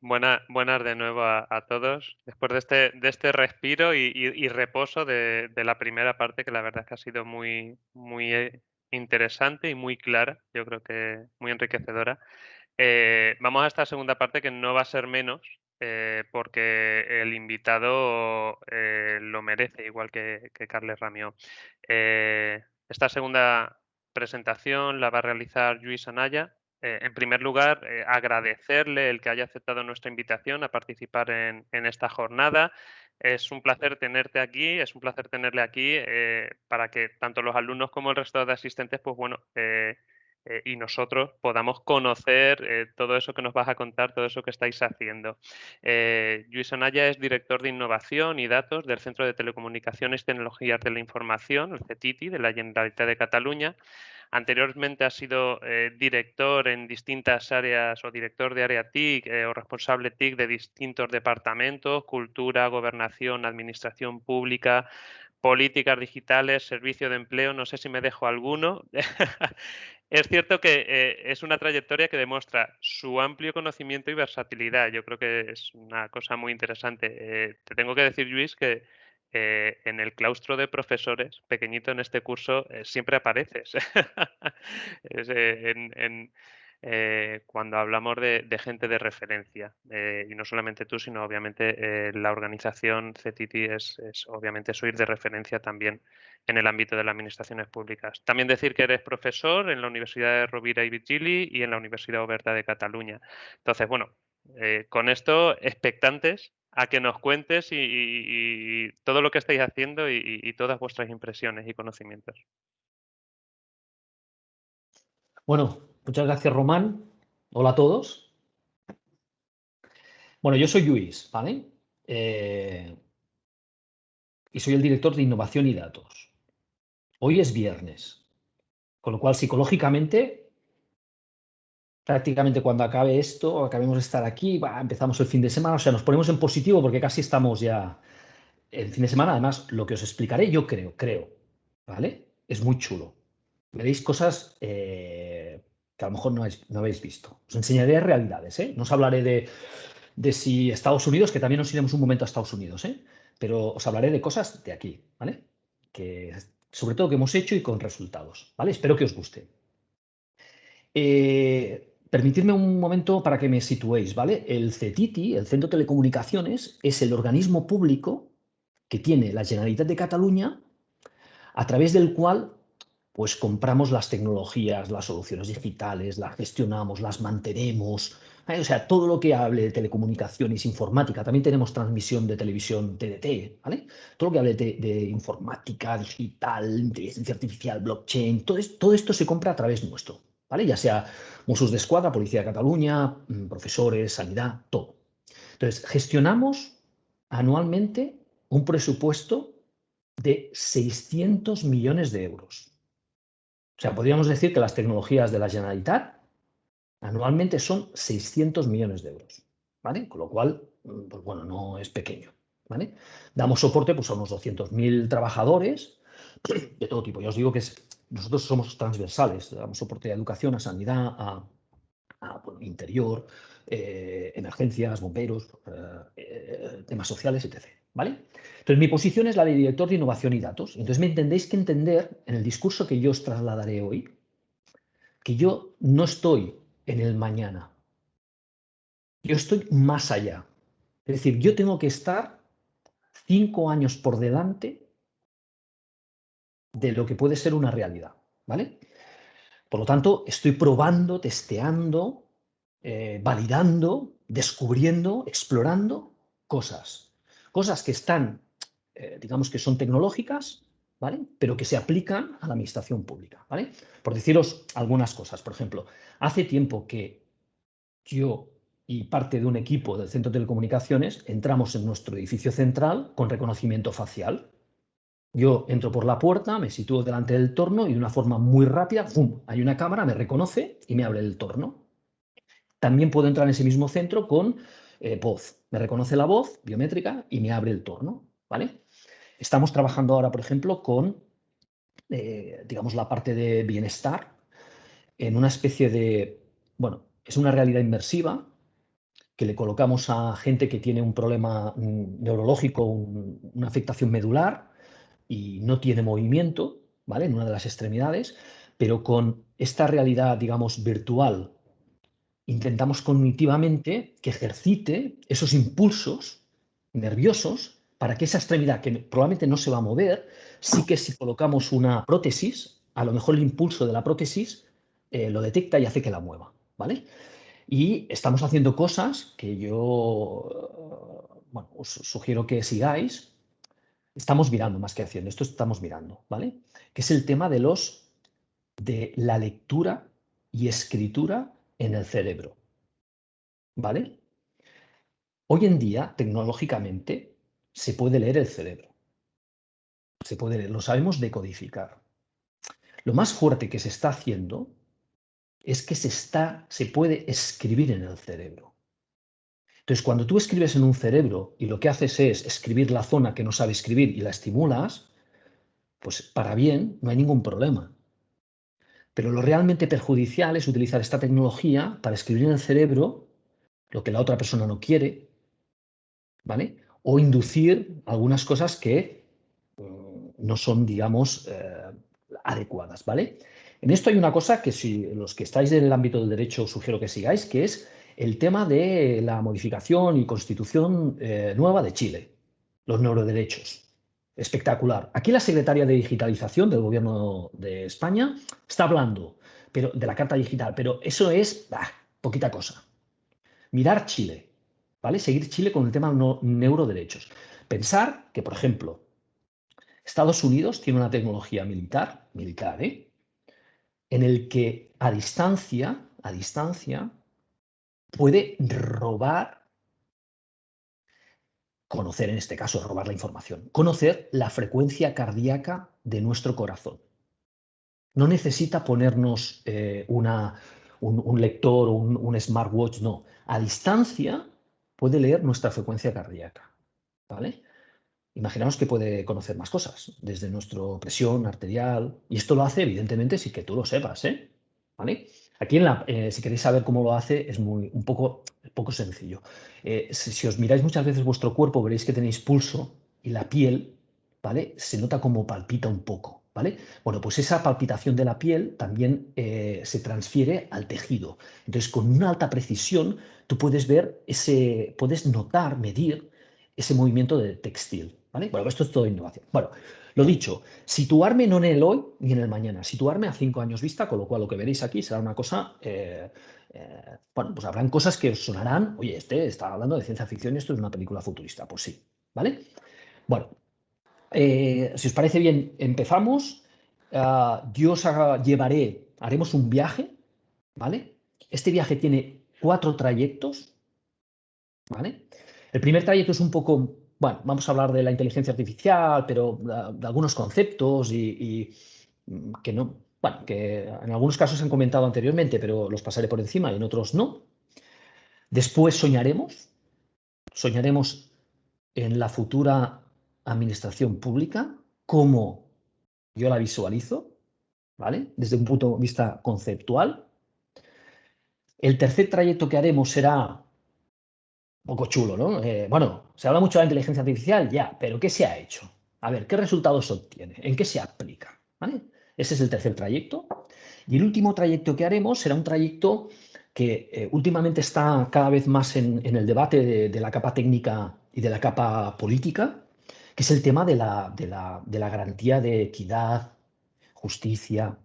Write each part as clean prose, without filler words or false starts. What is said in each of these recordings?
Buenas de nuevo a todos. Después de este respiro y reposo de la primera parte, que la verdad es que ha sido muy interesante y muy clara, yo creo que muy enriquecedora. Vamos a esta segunda parte que no va a ser menos, porque el invitado lo merece, igual que Carles Ramió. Esta segunda presentación la va a realizar Lluís Anaya. En primer lugar, agradecerle el que haya aceptado nuestra invitación a participar en esta jornada. Es un placer tenerte aquí, es un placer tenerle aquí para que tanto los alumnos como el resto de asistentes, pues bueno, y nosotros podamos conocer todo eso que nos vas a contar, todo eso que estáis haciendo. Lluís Anaya es director de Innovación y Datos del Centro de Telecomunicaciones y Tecnologías de la Información, el CETITI, de la Generalitat de Cataluña. Anteriormente ha sido director en distintas áreas o director de área TIC o responsable TIC de distintos departamentos, cultura, gobernación, administración pública, políticas digitales, servicio de empleo, no sé si me dejo alguno. Es cierto que es una trayectoria que demuestra su amplio conocimiento y versatilidad. Yo creo que es una cosa muy interesante. Te tengo que decir, Luis, que en el claustro de profesores, pequeñito en este curso, siempre apareces. Cuando hablamos de gente de referencia, y no solamente tú, sino obviamente la organización CETITI es obviamente sois de referencia también en el ámbito de las administraciones públicas. También decir que eres profesor en la Universidad de Rovira y Virgili y en la Universidad Oberta de Cataluña. Entonces, bueno, con esto, expectantes a que nos cuentes y todo lo que estáis haciendo y todas vuestras impresiones y conocimientos. Bueno, muchas gracias, Román. Hola a todos. Bueno, yo soy Luis, ¿vale? Eh, y soy el director de Innovación y Datos. Hoy es viernes, con lo cual psicológicamente, prácticamente cuando acabe esto, acabemos de estar aquí, empezamos el fin de semana, o sea, nos ponemos en positivo porque casi estamos ya en fin de semana. Además, lo que os explicaré, yo creo, ¿vale? Es muy chulo. Veréis cosas que a lo mejor no habéis visto. Os enseñaré realidades, ¿eh? No os hablaré de si Estados Unidos, que también nos iremos un momento a Estados Unidos, ¿eh? Pero os hablaré de cosas de aquí, ¿vale? Que, sobre todo que hemos hecho y con resultados, ¿vale? Espero que os guste. Permitidme un momento para que me situéis, ¿vale? El CETITI, el Centro de Telecomunicaciones, es el organismo público que tiene la Generalitat de Cataluña, a través del cual pues compramos las tecnologías, las soluciones digitales, las gestionamos, las mantenemos. ¿Vale? O sea, todo lo que hable de telecomunicaciones, informática, también tenemos transmisión de televisión TDT, ¿vale? Todo lo que hable de informática, digital, inteligencia artificial, blockchain, todo esto se compra a través nuestro, ¿vale? Ya sea Mossos d'Esquadra, Policía de Cataluña, profesores, sanidad, todo. Entonces, gestionamos anualmente un presupuesto de 600 millones de euros. O sea, podríamos decir que las tecnologías de la Generalitat anualmente son 600 millones de euros, ¿vale? Con lo cual, pues bueno, no es pequeño, ¿vale? Damos soporte pues, a unos 200.000 trabajadores de todo tipo. Ya os digo que nosotros somos transversales, damos soporte a educación, a sanidad, bueno, interior, emergencias, bomberos, temas sociales, etc. ¿Vale? Entonces, mi posición es la de director de innovación y datos. Entonces, me entendéis que entender en el discurso que yo os trasladaré hoy, que yo no estoy en el mañana, yo estoy más allá. Es decir, yo tengo que estar 5 años por delante de lo que puede ser una realidad. ¿Vale? Por lo tanto, estoy probando, testeando, validando, descubriendo, explorando cosas. Cosas que están, digamos que son tecnológicas, ¿vale? Pero que se aplican a la administración pública, ¿vale? Por deciros algunas cosas. Por ejemplo, hace tiempo que yo y parte de un equipo del Centro de Telecomunicaciones entramos en nuestro edificio central con reconocimiento facial. Yo entro por la puerta, me sitúo delante del torno y de una forma muy rápida, ¡fum!, hay una cámara, me reconoce y me abre el torno. También puedo entrar en ese mismo centro con voz. Me reconoce la voz biométrica y me abre el torno, ¿vale? Estamos trabajando ahora, por ejemplo, con, digamos, la parte de bienestar en una especie de, bueno, es una realidad inmersiva que le colocamos a gente que tiene un problema neurológico, una afectación medular y no tiene movimiento, ¿vale? En una de las extremidades, pero con esta realidad, digamos, virtual, intentamos cognitivamente que ejercite esos impulsos nerviosos para que esa extremidad, que probablemente no se va a mover, sí que si colocamos una prótesis, a lo mejor el impulso de la prótesis lo detecta y hace que la mueva, ¿vale? Y estamos haciendo cosas que yo, bueno, os sugiero que sigáis. Estamos mirando más que haciendo, esto estamos mirando, ¿vale? Que es el tema de la lectura y escritura en el cerebro, ¿vale? Hoy en día, tecnológicamente, se puede leer el cerebro, se puede leer, lo sabemos decodificar. Lo más fuerte que se está haciendo es que se puede escribir en el cerebro. Entonces, cuando tú escribes en un cerebro y lo que haces es escribir la zona que no sabe escribir y la estimulas, pues para bien, no hay ningún problema. Pero lo realmente perjudicial es utilizar esta tecnología para escribir en el cerebro lo que la otra persona no quiere, ¿vale? O inducir algunas cosas que no son, digamos, adecuadas, ¿vale? En esto hay una cosa que si los que estáis en el ámbito del derecho os sugiero que sigáis, que es el tema de la modificación y constitución nueva de Chile, los neuroderechos. Espectacular. Aquí la secretaria de Digitalización del Gobierno de España está hablando de la Carta Digital, pero eso es poquita cosa. Mirar Chile, ¿vale? Seguir Chile con el tema neuroderechos. Pensar que, por ejemplo, Estados Unidos tiene una tecnología militar, en el que a distancia, puede robar, conocer en este caso, robar la información, conocer la frecuencia cardíaca de nuestro corazón. No necesita ponernos un lector o un smartwatch, no. A distancia puede leer nuestra frecuencia cardíaca, ¿vale? Imaginaos que puede conocer más cosas, desde nuestra presión arterial, y esto lo hace evidentemente sin que tú lo sepas, ¿eh? ¿Vale? Aquí, si queréis saber cómo lo hace, es un poco sencillo. Si os miráis muchas veces vuestro cuerpo, veréis que tenéis pulso y la piel, ¿vale? Se nota como palpita un poco, ¿vale? Bueno, pues esa palpitación de la piel también se transfiere al tejido. Entonces, con una alta precisión, tú puedes puedes notar, medir ese movimiento de textil, ¿vale? Bueno, esto es todo innovación. Bueno, lo dicho, situarme no en el hoy ni en el mañana, situarme a 5 años vista, con lo cual lo que veréis aquí será una cosa, bueno, pues habrán cosas que os sonarán, oye, este está hablando de ciencia ficción y esto es una película futurista, pues sí, ¿vale? Bueno, si os parece bien, empezamos. Yo os llevaré, haremos un viaje, ¿vale? Este viaje tiene 4 trayectos, ¿vale? El primer trayecto es un poco, bueno, vamos a hablar de la inteligencia artificial, pero de algunos conceptos que no, bueno, que en algunos casos se han comentado anteriormente, pero los pasaré por encima y en otros no. Después soñaremos en la futura administración pública, cómo yo la visualizo, ¿vale? Desde un punto de vista conceptual. El tercer trayecto que haremos será poco chulo, ¿no? Bueno, se habla mucho de la inteligencia artificial, ya, pero ¿qué se ha hecho? A ver, ¿qué resultados obtiene? ¿En qué se aplica? ¿Vale? Ese es el tercer trayecto. Y el último trayecto que haremos será un trayecto que últimamente está cada vez más en el debate de la capa técnica y de la capa política, que es el tema de la garantía de equidad, justicia,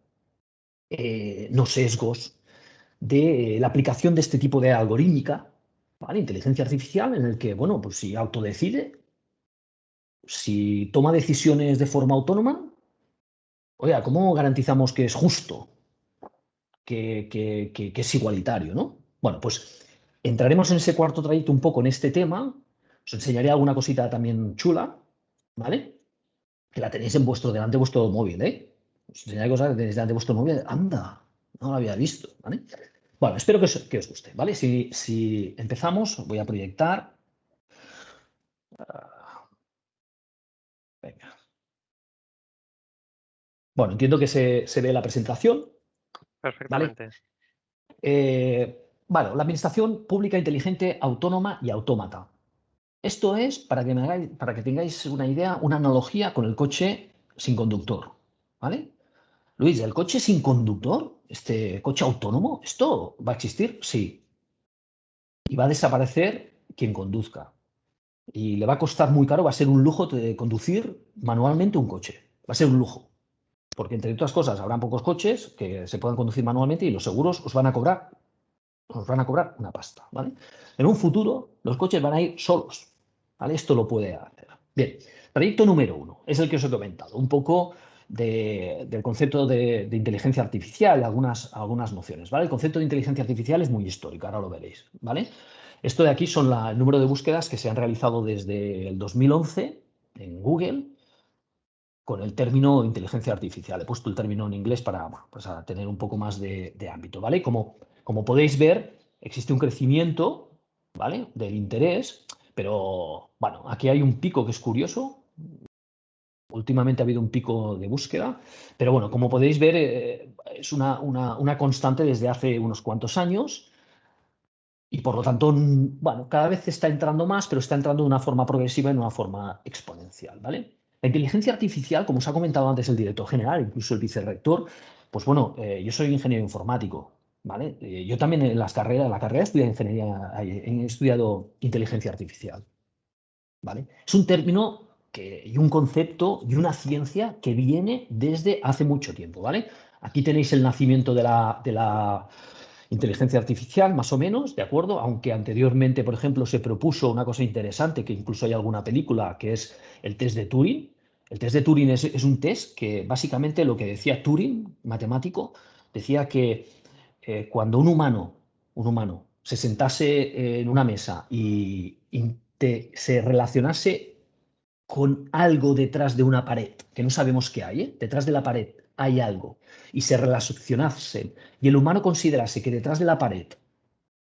no sesgos, de la aplicación de este tipo de algorítmica, ¿vale? Inteligencia artificial, en el que, bueno, pues si autodecide, si toma decisiones de forma autónoma, oiga, ¿cómo garantizamos que es justo, que es igualitario, ¿no? Bueno, pues entraremos en ese cuarto trayecto un poco en este tema, os enseñaré alguna cosita también chula, ¿vale? Que la tenéis delante de vuestro móvil, ¿eh? Os enseñaré cosas que tenéis delante de vuestro móvil, anda, no lo había visto, ¿vale? Bueno, espero que os guste, ¿vale? Si empezamos, voy a proyectar. Venga. Bueno, entiendo que se ve la presentación, ¿vale? Perfectamente. Bueno, la administración pública inteligente, autónoma y autómata. Esto es, para que tengáis una idea, una analogía con el coche sin conductor. ¿Vale? Luis, ¿el coche sin conductor, este coche autónomo, esto va a existir? Sí. Y va a desaparecer quien conduzca. Y le va a costar muy caro, va a ser un lujo de conducir manualmente un coche. Va a ser un lujo. Porque entre otras cosas, habrán pocos coches que se puedan conducir manualmente y los seguros os van a cobrar una pasta, ¿vale? En un futuro, los coches van a ir solos, ¿vale? Esto lo puede hacer. Bien, trayecto número 1, es el que os he comentado, un poco del concepto de inteligencia artificial, algunas nociones, ¿vale? El concepto de inteligencia artificial es muy histórico, ahora lo veréis, ¿vale? Esto de aquí son el número de búsquedas que se han realizado desde el 2011 en Google con el término inteligencia artificial. He puesto el término en inglés para tener un poco más de ámbito, ¿vale? Como podéis ver, existe un crecimiento, ¿vale? Del interés, pero bueno, aquí hay un pico que es curioso. Últimamente ha habido un pico de búsqueda, pero bueno, como podéis ver, es una constante desde hace unos cuantos años y por lo tanto, bueno, cada vez está entrando más, pero está entrando de una forma progresiva y de una forma exponencial, ¿vale? La inteligencia artificial, como os ha comentado antes el director general, incluso el vicerrector, pues bueno, yo soy ingeniero informático, ¿vale? Yo también en la carrera he estudiado ingeniería, he estudiado inteligencia artificial, ¿vale? Es un término y un concepto y una ciencia que viene desde hace mucho tiempo, ¿vale? Aquí tenéis el nacimiento de la inteligencia artificial, más o menos, ¿de acuerdo? Aunque anteriormente, por ejemplo, se propuso una cosa interesante, que incluso hay alguna película, que es el test de Turing. El test de Turing es un test que básicamente lo que decía Turing, matemático, decía que cuando un humano se sentase en una mesa y se relacionase con algo detrás de una pared, que no sabemos qué hay, ¿eh? Detrás de la pared hay algo, y se relacionasen, y el humano considerase que detrás de la pared,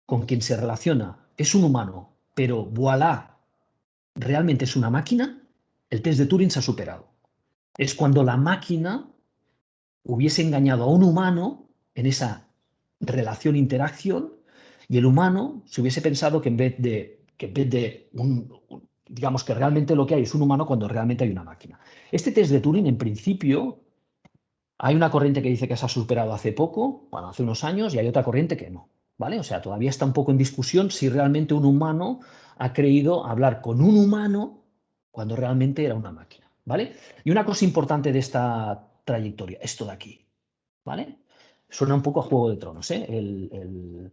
con quien se relaciona, es un humano, pero voilà, realmente es una máquina, el test de Turing se ha superado. Es cuando la máquina hubiese engañado a un humano en esa relación-interacción y el humano se hubiese pensado que en vez de digamos que realmente lo que hay es un humano cuando realmente hay una máquina. Este test de Turing, en principio, hay una corriente que dice que se ha superado hace poco, bueno, hace unos años, y hay otra corriente que no, ¿vale? O sea, todavía está un poco en discusión si realmente un humano ha creído hablar con un humano cuando realmente era una máquina, ¿vale? Y una cosa importante de esta trayectoria, esto de aquí, ¿vale? Suena un poco a Juego de Tronos, ¿eh? El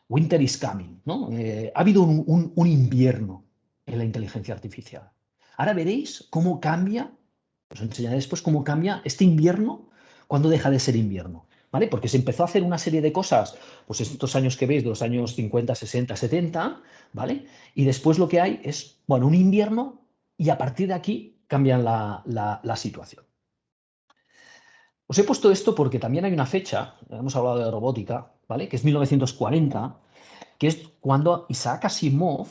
Winter is coming, ¿no? Ha habido un invierno en la inteligencia artificial. Ahora veréis cómo cambia, os enseñaré después cómo cambia este invierno cuando deja de ser invierno, ¿vale? Porque se empezó a hacer una serie de cosas, pues estos años que veis, de los años 50, 60, 70, ¿vale? Y después lo que hay es, bueno, un invierno y a partir de aquí cambian la situación. Os he puesto esto porque también hay una fecha, hemos hablado de robótica, ¿vale? Que es 1940, que es cuando Isaac Asimov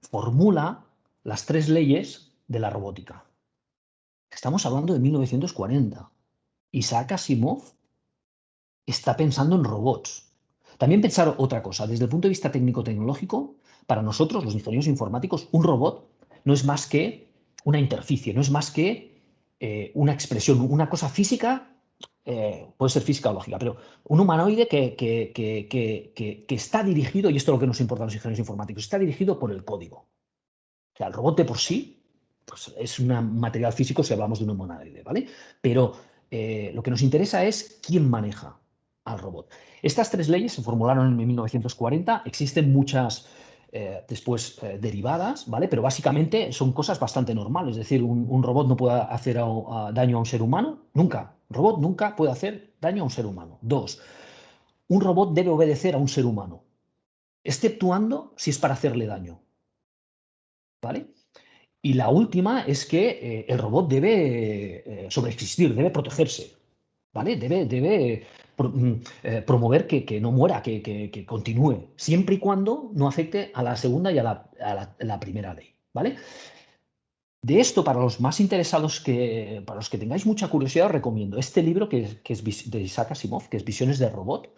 formula las tres leyes de la robótica. Estamos hablando de 1940. Isaac Asimov está pensando en robots. También pensar otra cosa, desde el punto de vista técnico-tecnológico, para nosotros, los ingenieros informáticos, un robot no es más que una interficie, no es más que una expresión, una cosa física, puede ser física o lógica, pero un humanoide que está dirigido, y esto es lo que nos importa a los ingenieros informáticos, está dirigido por el código. O sea, el robot de por sí pues, es un material físico si hablamos de un humanoide, ¿vale? Pero lo que nos interesa es quién maneja al robot. Estas tres leyes se formularon en 1940, existen muchas después derivadas, ¿vale? Pero básicamente son cosas bastante normales, es decir, un robot no puede hacer daño a un ser humano, nunca. Un robot nunca puede hacer daño a un ser humano. Dos, un robot debe obedecer a un ser humano, exceptuando si es para hacerle daño, ¿vale? Y la última es que el robot debe sobreexistir, debe protegerse, ¿vale? Debe promover que no muera, que continúe, siempre y cuando no afecte a la segunda y a la primera ley, ¿vale? De esto, para los más interesados, para los que tengáis mucha curiosidad, os recomiendo este libro que es de Isaac Asimov, que es Visiones del Robot.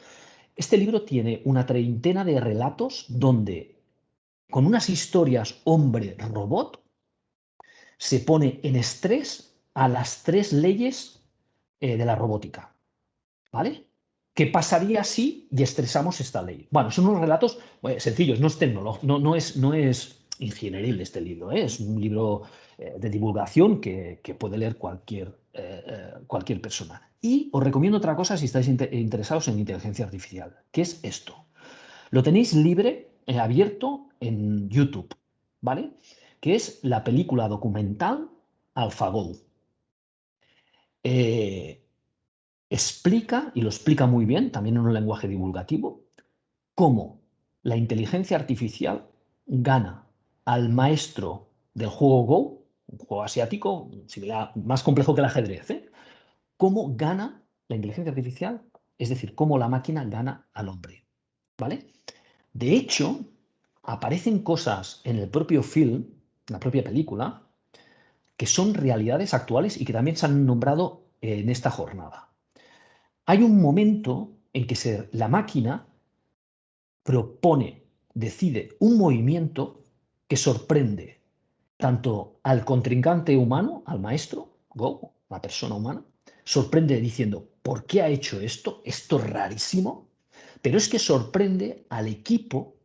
Este libro tiene una treintena de relatos donde, con unas historias hombre-robot, se pone en estrés a las tres leyes de la robótica. ¿Vale? ¿Qué pasaría si estresamos esta ley? Bueno, son unos relatos sencillos, no es tecnológico, no es ingenieril este libro, ¿eh? Es un libro de divulgación que puede leer cualquier persona. Y os recomiendo otra cosa si estáis interesados en inteligencia artificial, que es esto. Lo tenéis libre, abierto en YouTube, ¿vale? Que es la película documental AlphaGo. Eh, Explica, y lo explica muy bien, también en un lenguaje divulgativo, cómo la inteligencia artificial gana al maestro del juego Go, un juego asiático, similar, más complejo que el ajedrez, ¿eh? Cómo gana la inteligencia artificial, es decir, cómo la máquina gana al hombre, ¿vale? De hecho, aparecen cosas en el propio film, en la propia película, que son realidades actuales y que también se han nombrado en esta jornada. Hay un momento en que la máquina propone, decide un movimiento que sorprende tanto al contrincante humano, al maestro, Go, la persona humana, sorprende diciendo, ¿por qué ha hecho esto? Esto es rarísimo, pero es que sorprende al equipo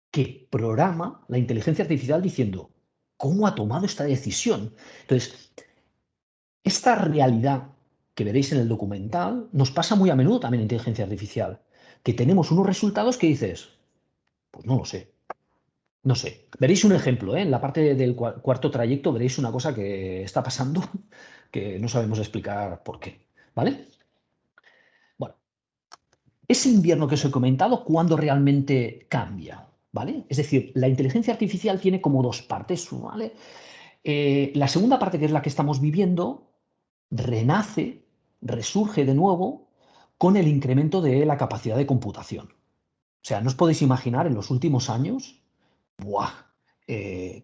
que programa la inteligencia artificial diciendo, ¿cómo ha tomado esta decisión? Entonces, esta realidad que veréis en el documental nos pasa muy a menudo también en inteligencia artificial, que tenemos unos resultados que dices, pues no lo sé, no sé. Veréis un ejemplo, ¿eh? En la parte del cuarto trayecto veréis una cosa que está pasando que no sabemos explicar por qué, ¿vale? Bueno, ese invierno que os he comentado, ¿cuándo realmente cambia? ¿Vale? Es decir, la inteligencia artificial tiene como dos partes, ¿vale? La segunda parte, que es la que estamos viviendo, renace, resurge de nuevo con el incremento de la capacidad de computación. O sea, no os podéis imaginar en los últimos años, ¡buah!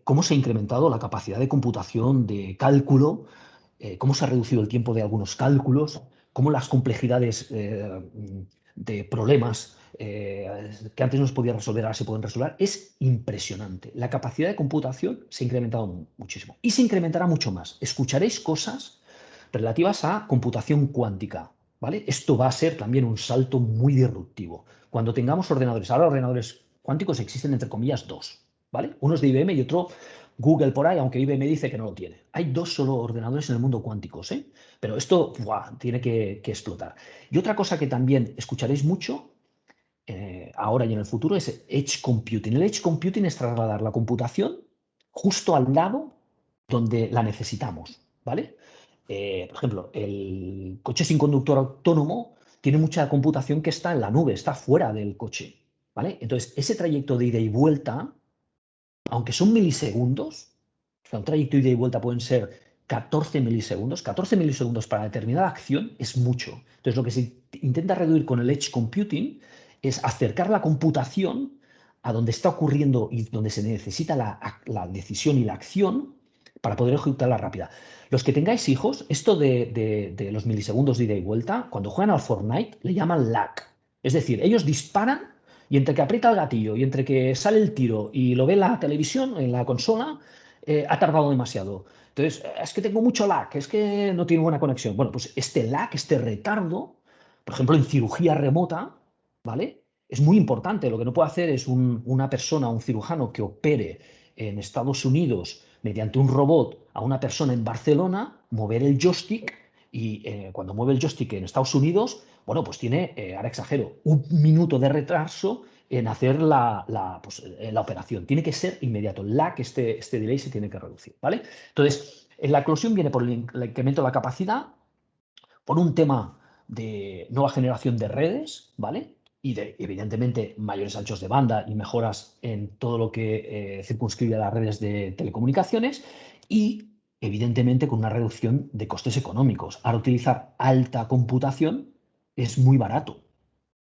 Cómo se ha incrementado la capacidad de computación, de cálculo, cómo se ha reducido el tiempo de algunos cálculos, cómo las complejidades de problemas que antes no se podían resolver, ahora se pueden resolver. Es impresionante. La capacidad de computación se ha incrementado muchísimo y se incrementará mucho más. Escucharéis cosas relativas a computación cuántica, ¿vale? Esto va a ser también un salto muy disruptivo. Cuando tengamos ordenadores, ahora ordenadores cuánticos existen entre comillas dos, ¿vale? Uno es de IBM y otro Google por ahí, aunque IBM dice que no lo tiene. Hay dos solo ordenadores en el mundo cuánticos, ¿eh? Pero esto ¡buah! Tiene que explotar. Y otra cosa que también escucharéis mucho ahora y en el futuro es Edge Computing. El Edge Computing es trasladar la computación justo al lado donde la necesitamos, ¿vale? Por ejemplo, el coche sin conductor autónomo tiene mucha computación que está en la nube, está fuera del coche, ¿vale? Entonces, ese trayecto de ida y vuelta, aunque son milisegundos, o sea, un trayecto de ida y vuelta pueden ser 14 milisegundos para determinada acción es mucho. Entonces, lo que se intenta reducir con el Edge Computing es acercar la computación a donde está ocurriendo y donde se necesita la decisión y la acción para poder ejecutarla rápida. Los que tengáis hijos, esto de los milisegundos de ida y vuelta, cuando juegan al Fortnite, le llaman lag. Es decir, ellos disparan y entre que aprieta el gatillo y entre que sale el tiro y lo ve en la televisión, en la consola, ha tardado demasiado. Entonces, es que tengo mucho lag, es que no tiene buena conexión. Bueno, pues este lag, este retardo, por ejemplo, en cirugía remota, ¿vale? Es muy importante. Lo que no puede hacer es una persona, un cirujano que opere en Estados Unidos mediante un robot a una persona en Barcelona, mover el joystick y cuando mueve el joystick en Estados Unidos, bueno, pues tiene, ahora exagero, un minuto de retraso en hacer la operación. Tiene que ser inmediato. El lag, este delay se tiene que reducir, ¿vale? Entonces, la eclosión viene por el incremento de la capacidad, por un tema de nueva generación de redes, ¿vale? Y de, evidentemente, mayores anchos de banda y mejoras en todo lo que circunscribe a las redes de telecomunicaciones y, evidentemente, con una reducción de costes económicos. Ahora, utilizar alta computación es muy barato,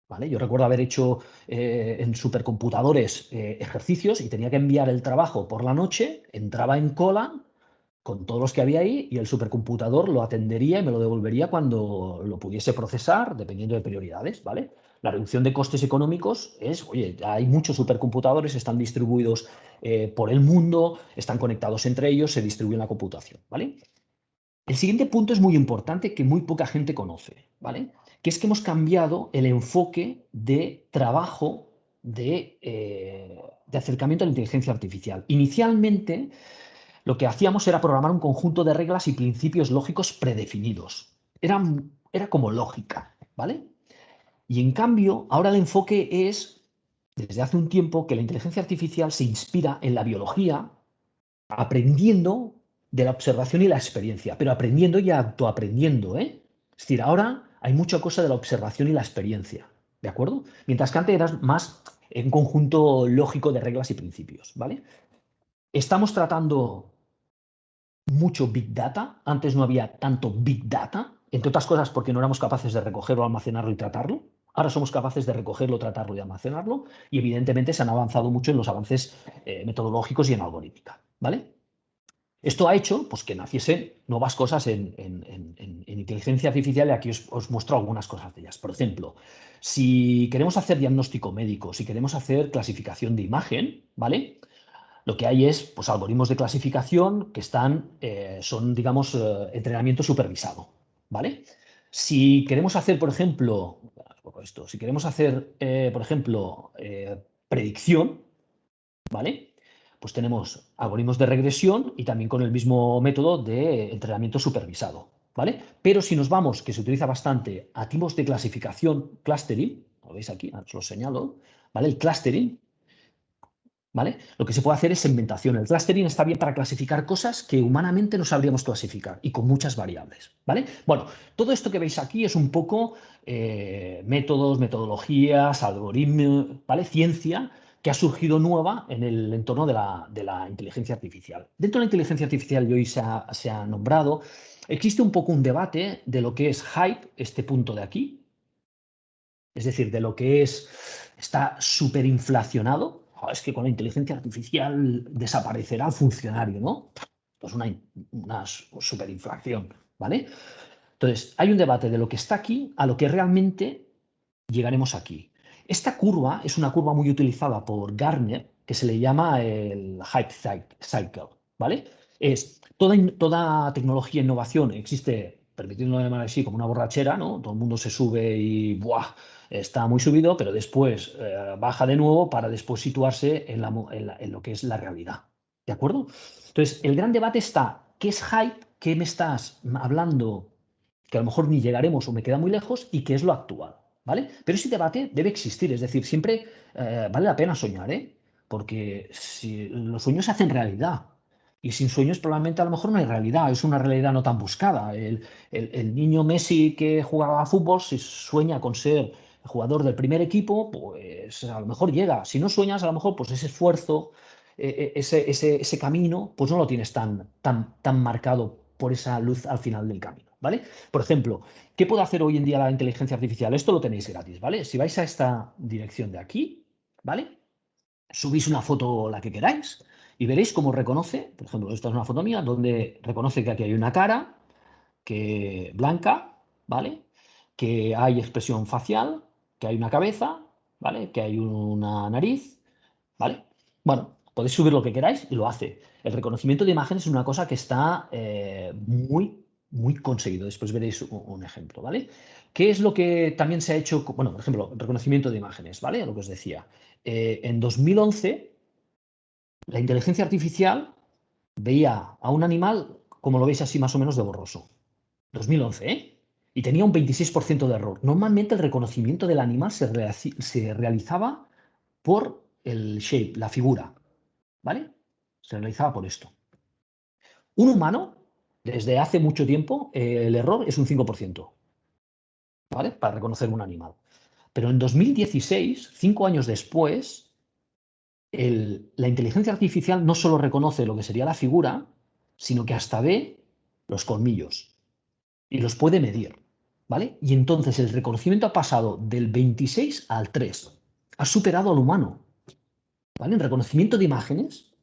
¿vale? Yo recuerdo haber hecho en supercomputadores ejercicios y tenía que enviar el trabajo por la noche, entraba en cola con todos los que había ahí y el supercomputador lo atendería y me lo devolvería cuando lo pudiese procesar, dependiendo de prioridades, ¿vale? La reducción de costes económicos es, oye, hay muchos supercomputadores, están distribuidos por el mundo, están conectados entre ellos, se distribuye la computación, ¿vale? El siguiente punto es muy importante que muy poca gente conoce, ¿vale? Que es que hemos cambiado el enfoque de trabajo de acercamiento a la inteligencia artificial. Inicialmente, lo que hacíamos era programar un conjunto de reglas y principios lógicos predefinidos. Era como lógica, ¿vale? Y en cambio, ahora el enfoque es, desde hace un tiempo, que la inteligencia artificial se inspira en la biología, aprendiendo de la observación y la experiencia, pero aprendiendo y autoaprendiendo, ¿eh? Es decir, ahora hay mucha cosa de la observación y la experiencia, ¿de acuerdo? Mientras que antes era más en conjunto lógico de reglas y principios, ¿vale? Estamos tratando mucho Big Data. Antes no había tanto Big Data, entre otras cosas porque no éramos capaces de recogerlo, almacenarlo y tratarlo. Ahora somos capaces de recogerlo, tratarlo y almacenarlo. Y evidentemente se han avanzado mucho en los avances metodológicos y en algorítmica. ¿Vale? Esto ha hecho pues, que naciesen nuevas cosas en inteligencia artificial y aquí os muestro algunas cosas de ellas. Por ejemplo, si queremos hacer diagnóstico médico, si queremos hacer clasificación de imagen, ¿vale? Lo que hay es pues, algoritmos de clasificación que son, digamos, entrenamiento supervisado, ¿vale? Si queremos hacer, por ejemplo, si queremos hacer, por ejemplo, predicción, ¿vale? Pues tenemos algoritmos de regresión y también con el mismo método de entrenamiento supervisado, ¿vale? Pero si nos vamos, que se utiliza bastante, a tipos de clasificación, clustering, lo veis aquí, os lo señalo, ¿vale? El clustering, ¿vale? Lo que se puede hacer es segmentación. El clustering está bien para clasificar cosas que humanamente no sabríamos clasificar y con muchas variables, ¿vale? Bueno, todo esto que veis aquí es un poco métodos, metodologías, algoritmos, ¿vale? Ciencia que ha surgido nueva en el entorno de la inteligencia artificial. Dentro de la inteligencia artificial y hoy se ha nombrado, existe un poco un debate de lo que es hype, este punto de aquí, es decir, de lo que está superinflacionado. Es que con la inteligencia artificial desaparecerá el funcionario, ¿no? Pues una superinflación, ¿vale? Entonces, hay un debate de lo que está aquí a lo que realmente llegaremos aquí. Esta curva es una curva muy utilizada por Gartner, que se le llama el hype cycle, ¿vale? Es toda tecnología e innovación existe, permitiéndolo llamar así, como una borrachera, ¿no? Todo el mundo se sube y ¡buah! Está muy subido, pero después baja de nuevo para después situarse en lo que es la realidad. ¿De acuerdo? Entonces, el gran debate está, ¿qué es hype? ¿Qué me estás hablando que a lo mejor ni llegaremos o me queda muy lejos y qué es lo actual? ¿Vale? Pero ese debate debe existir, es decir, siempre vale la pena soñar, ¿eh? Porque si los sueños se hacen realidad. Y sin sueños probablemente a lo mejor no hay realidad, es una realidad no tan buscada. El niño Messi que jugaba a fútbol, si sueña con ser jugador del primer equipo, pues a lo mejor llega. Si no sueñas, a lo mejor pues ese esfuerzo, ese camino, pues no lo tienes tan marcado por esa luz al final del camino, ¿vale? Por ejemplo, ¿qué puede hacer hoy en día la inteligencia artificial? Esto lo tenéis gratis, ¿vale? Si vais a esta dirección de aquí, ¿vale? Subís una foto, la que queráis, y veréis cómo reconoce, por ejemplo, esta es una foto mía, donde reconoce que aquí hay una cara, que blanca, ¿vale? Que hay expresión facial, que hay una cabeza, ¿vale? Que hay una nariz, ¿vale? Bueno, podéis subir lo que queráis y lo hace. El reconocimiento de imágenes es una cosa que está muy conseguido. Después veréis un ejemplo, ¿vale? ¿Qué es lo que también se ha hecho? Bueno, por ejemplo, el reconocimiento de imágenes, ¿vale? Lo que os decía. En 2011, la inteligencia artificial veía a un animal, como lo veis así más o menos de borroso. 2011, ¿eh? Y tenía un 26% de error. Normalmente el reconocimiento del animal se realizaba por el shape, la figura, ¿vale? Se realizaba por esto. Un humano, desde hace mucho tiempo, el error es un 5%, ¿vale? Para reconocer un animal. Pero en 2016, 5 años después, la inteligencia artificial no solo reconoce lo que sería la figura, sino que hasta ve los colmillos y los puede medir, ¿vale? Y entonces el reconocimiento ha pasado del 26 al 3. Ha superado al humano, ¿vale? En reconocimiento de imágenes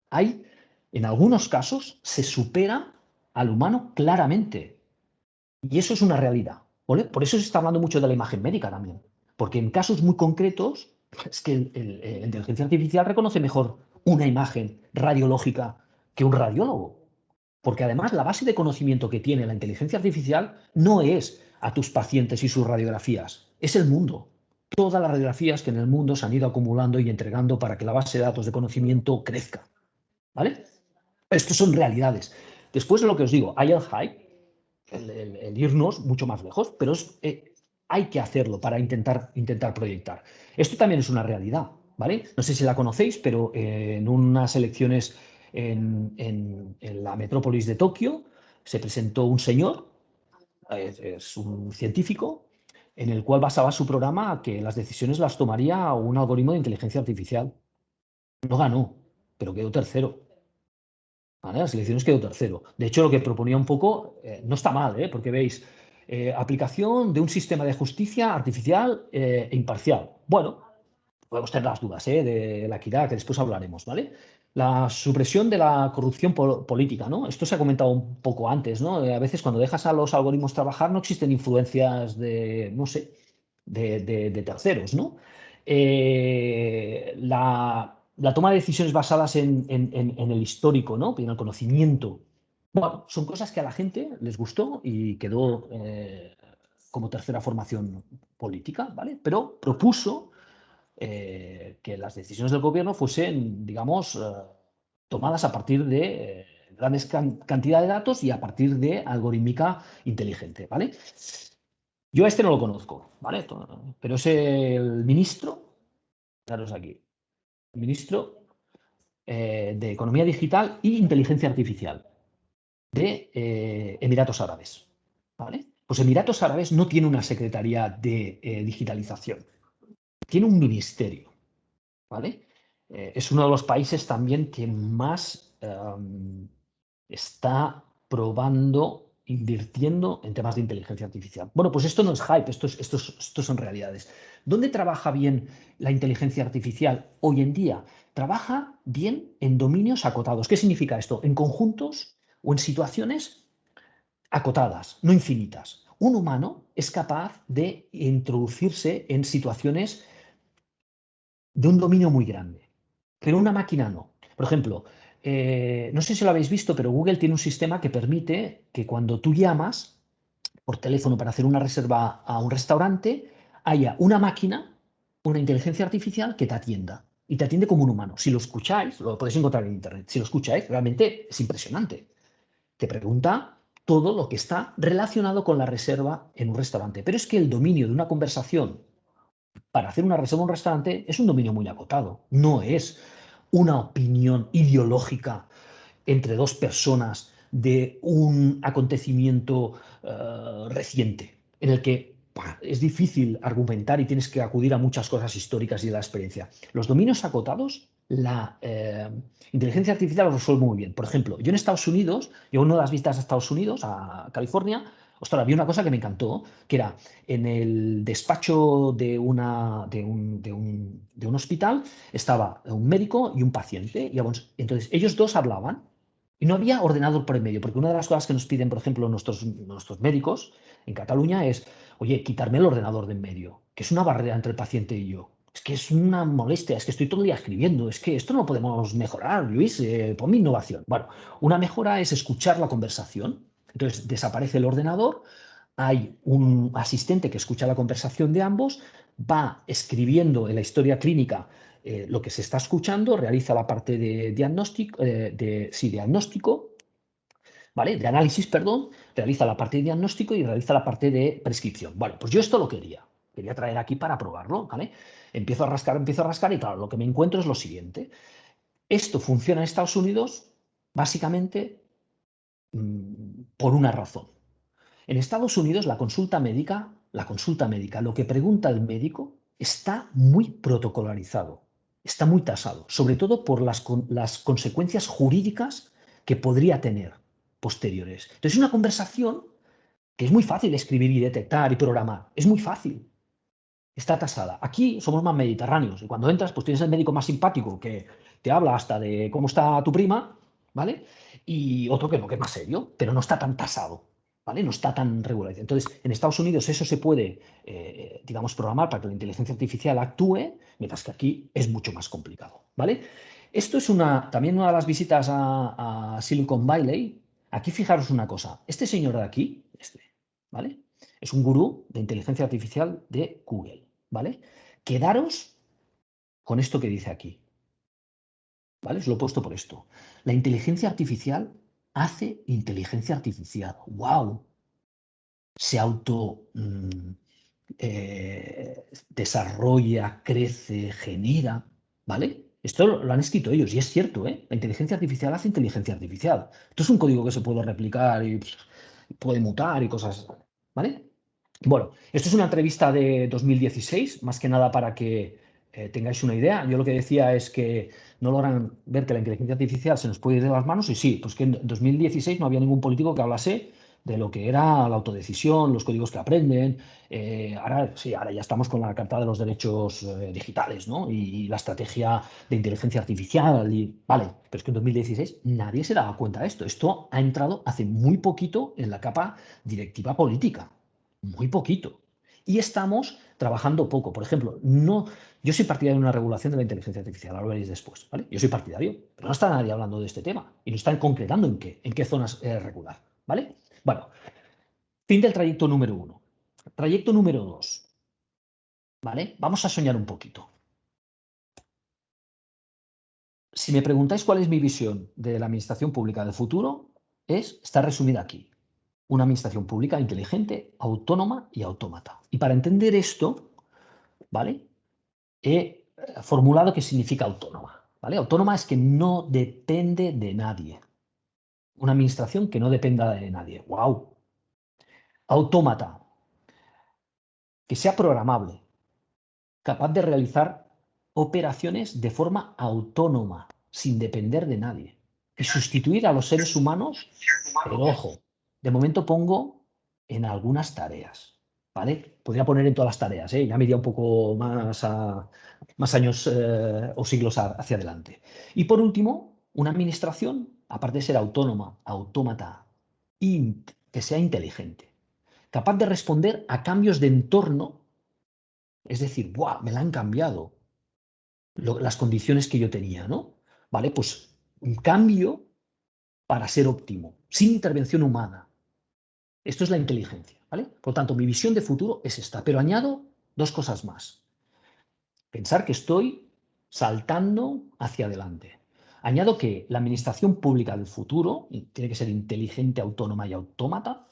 hay, en algunos casos, se supera al humano claramente. Y eso es una realidad, ¿vale? Por eso se está hablando mucho de la imagen médica también. Porque en casos muy concretos, es que la inteligencia artificial reconoce mejor una imagen radiológica que un radiólogo. Porque además la base de conocimiento que tiene la inteligencia artificial no es a tus pacientes y sus radiografías, es el mundo. Todas las radiografías que en el mundo se han ido acumulando y entregando para que la base de datos de conocimiento crezca. ¿Vale? Estos son realidades. Después de lo que os digo, hay el hype, el irnos mucho más lejos, pero hay que hacerlo para intentar proyectar. Esto también es una realidad, ¿vale? No sé si la conocéis, pero en unas elecciones en la metrópolis de Tokio se presentó un señor, es un científico, en el cual basaba su programa a que las decisiones las tomaría un algoritmo de inteligencia artificial. No ganó, pero quedó tercero. ¿Vale? Las elecciones quedó tercero. De hecho, lo que proponía un poco no está mal, porque veis, aplicación de un sistema de justicia artificial e imparcial. Bueno, podemos tener las dudas de la equidad, que después hablaremos, ¿vale? La supresión de la corrupción política, ¿no? Esto se ha comentado un poco antes, ¿no? A veces cuando dejas a los algoritmos trabajar no existen influencias de, no sé, de terceros, ¿no? La toma de decisiones basadas en el histórico, ¿no? En el conocimiento. Bueno, son cosas que a la gente les gustó y quedó como tercera formación política, ¿vale? Pero propuso que las decisiones del gobierno fuesen, digamos, tomadas a partir de grandes cantidades de datos y a partir de algorítmica inteligente, ¿vale? Yo a este no lo conozco, ¿vale? Pero es el ministro, daros aquí, ministro de Economía Digital e Inteligencia Artificial de Emiratos Árabes, ¿vale? Pues Emiratos Árabes no tiene una secretaría de digitalización, tiene un ministerio, ¿vale? Es uno de los países también que más está probando, invirtiendo en temas de inteligencia artificial. Bueno, pues esto no es hype, esto son realidades. ¿Dónde trabaja bien la inteligencia artificial hoy en día? Trabaja bien en dominios acotados. ¿Qué significa esto? En conjuntos o en situaciones acotadas, no infinitas. Un humano es capaz de introducirse en situaciones de un dominio muy grande, pero una máquina no. Por ejemplo, no sé si lo habéis visto, pero Google tiene un sistema que permite que cuando tú llamas por teléfono para hacer una reserva a un restaurante, haya una máquina, una inteligencia artificial que te atienda. Y te atiende como un humano. Si lo escucháis, lo podéis encontrar en internet. Si lo escucháis, realmente es impresionante. Te pregunta todo lo que está relacionado con la reserva en un restaurante. Pero es que el dominio de una conversación para hacer una reserva en un restaurante es un dominio muy acotado. No es una opinión ideológica entre dos personas de un acontecimiento reciente, en el que es difícil argumentar y tienes que acudir a muchas cosas históricas y de la experiencia. Los dominios acotados, la inteligencia artificial los resuelve muy bien. Por ejemplo, yo en Estados Unidos, yo una de las visitas a Estados Unidos, a California, ostras, había una cosa que me encantó, que era en el despacho de un hospital estaba un médico y un paciente, y entonces ellos dos hablaban y no había ordenador por el medio, porque una de las cosas que nos piden, por ejemplo, nuestros médicos en Cataluña es, oye, quitarme el ordenador de en medio, que es una barrera entre el paciente y yo. Es que es una molestia, es que estoy todo el día escribiendo, es que esto no lo podemos mejorar, Luis, ponme innovación. Bueno, una mejora es escuchar la conversación. Entonces desaparece el ordenador, hay un asistente que escucha la conversación de ambos, va escribiendo en la historia clínica lo que se está escuchando, realiza la parte de diagnóstico, diagnóstico, ¿vale? De análisis, perdón, realiza la parte de diagnóstico y realiza la parte de prescripción. Bueno, pues yo esto lo quería traer aquí para probarlo, ¿vale? Empiezo a rascar y claro, lo que me encuentro es lo siguiente. Esto funciona en Estados Unidos básicamente por una razón. En Estados Unidos la consulta médica, lo que pregunta el médico está muy protocolarizado, está muy tasado, sobre todo por las consecuencias jurídicas que podría tener posteriores. Entonces, es una conversación que es muy fácil escribir y detectar y programar, es muy fácil, está tasada. Aquí somos más mediterráneos y cuando entras, pues tienes el médico más simpático que te habla hasta de cómo está tu prima, ¿vale? Y otro que no, que es más serio, pero no está tan tasado. ¿vale? No está tan regulado. Entonces, en Estados Unidos eso se puede, digamos, programar para que la inteligencia artificial actúe, mientras que aquí es mucho más complicado, ¿vale? Esto es también una de las visitas a Silicon Valley. Aquí fijaros una cosa. Este señor de aquí, ¿vale? Es un gurú de inteligencia artificial de Google, ¿vale? Quedaros con esto que dice aquí, ¿vale? Os lo he puesto por esto. La inteligencia artificial hace inteligencia artificial. ¡Wow! Se desarrolla, crece, genera, ¿vale? Esto lo han escrito ellos y es cierto, ¿eh? La inteligencia artificial hace inteligencia artificial. Esto es un código que se puede replicar y puede mutar y cosas, ¿vale? Bueno, esto es una entrevista de 2016, más que nada para que tengáis una idea. Yo lo que decía es que no logran ver que la inteligencia artificial se nos puede ir de las manos y sí, pues que en 2016 no había ningún político que hablase de lo que era la autodecisión, los códigos que aprenden. Ahora sí, ahora ya estamos con la Carta de los Derechos Digitales, ¿no? Y la estrategia de inteligencia artificial. Vale, pero es que en 2016 nadie se daba cuenta de esto. Esto ha entrado hace muy poquito en la capa directiva política. Muy poquito. Y estamos trabajando poco. Por ejemplo, no, yo soy partidario de una regulación de la inteligencia artificial, ahora lo veréis después, ¿vale? Yo soy partidario, pero no está nadie hablando de este tema y no están concretando en qué zonas regular, ¿vale? Bueno, fin del trayecto número 1. Trayecto número 2, ¿vale? Vamos a soñar un poquito. Si me preguntáis cuál es mi visión de la administración pública del futuro, está resumida aquí. Una administración pública inteligente, autónoma y autómata. Y para entender esto, ¿vale? He formulado qué significa autónoma, ¿vale? Autónoma es que no depende de nadie. Una administración que no dependa de nadie. ¡Wow! Autómata, que sea programable, capaz de realizar operaciones de forma autónoma, sin depender de nadie. Y sustituir a los seres humanos, pero ojo, de momento pongo en algunas tareas, ¿vale? Podría poner en todas las tareas, ¿eh? Ya me iría un poco más años o siglos hacia adelante. Y por último, una administración, aparte de ser autónoma, autómata, que sea inteligente, capaz de responder a cambios de entorno. Es decir, ¡buah! Me la han cambiado las condiciones que yo tenía, ¿no? Vale, pues un cambio para ser óptimo, sin intervención humana. Esto es la inteligencia, ¿vale? Por lo tanto, mi visión de futuro es esta, pero añado dos cosas más. Pensar que estoy saltando hacia adelante. Añado que la administración pública del futuro tiene que ser inteligente, autónoma y autómata,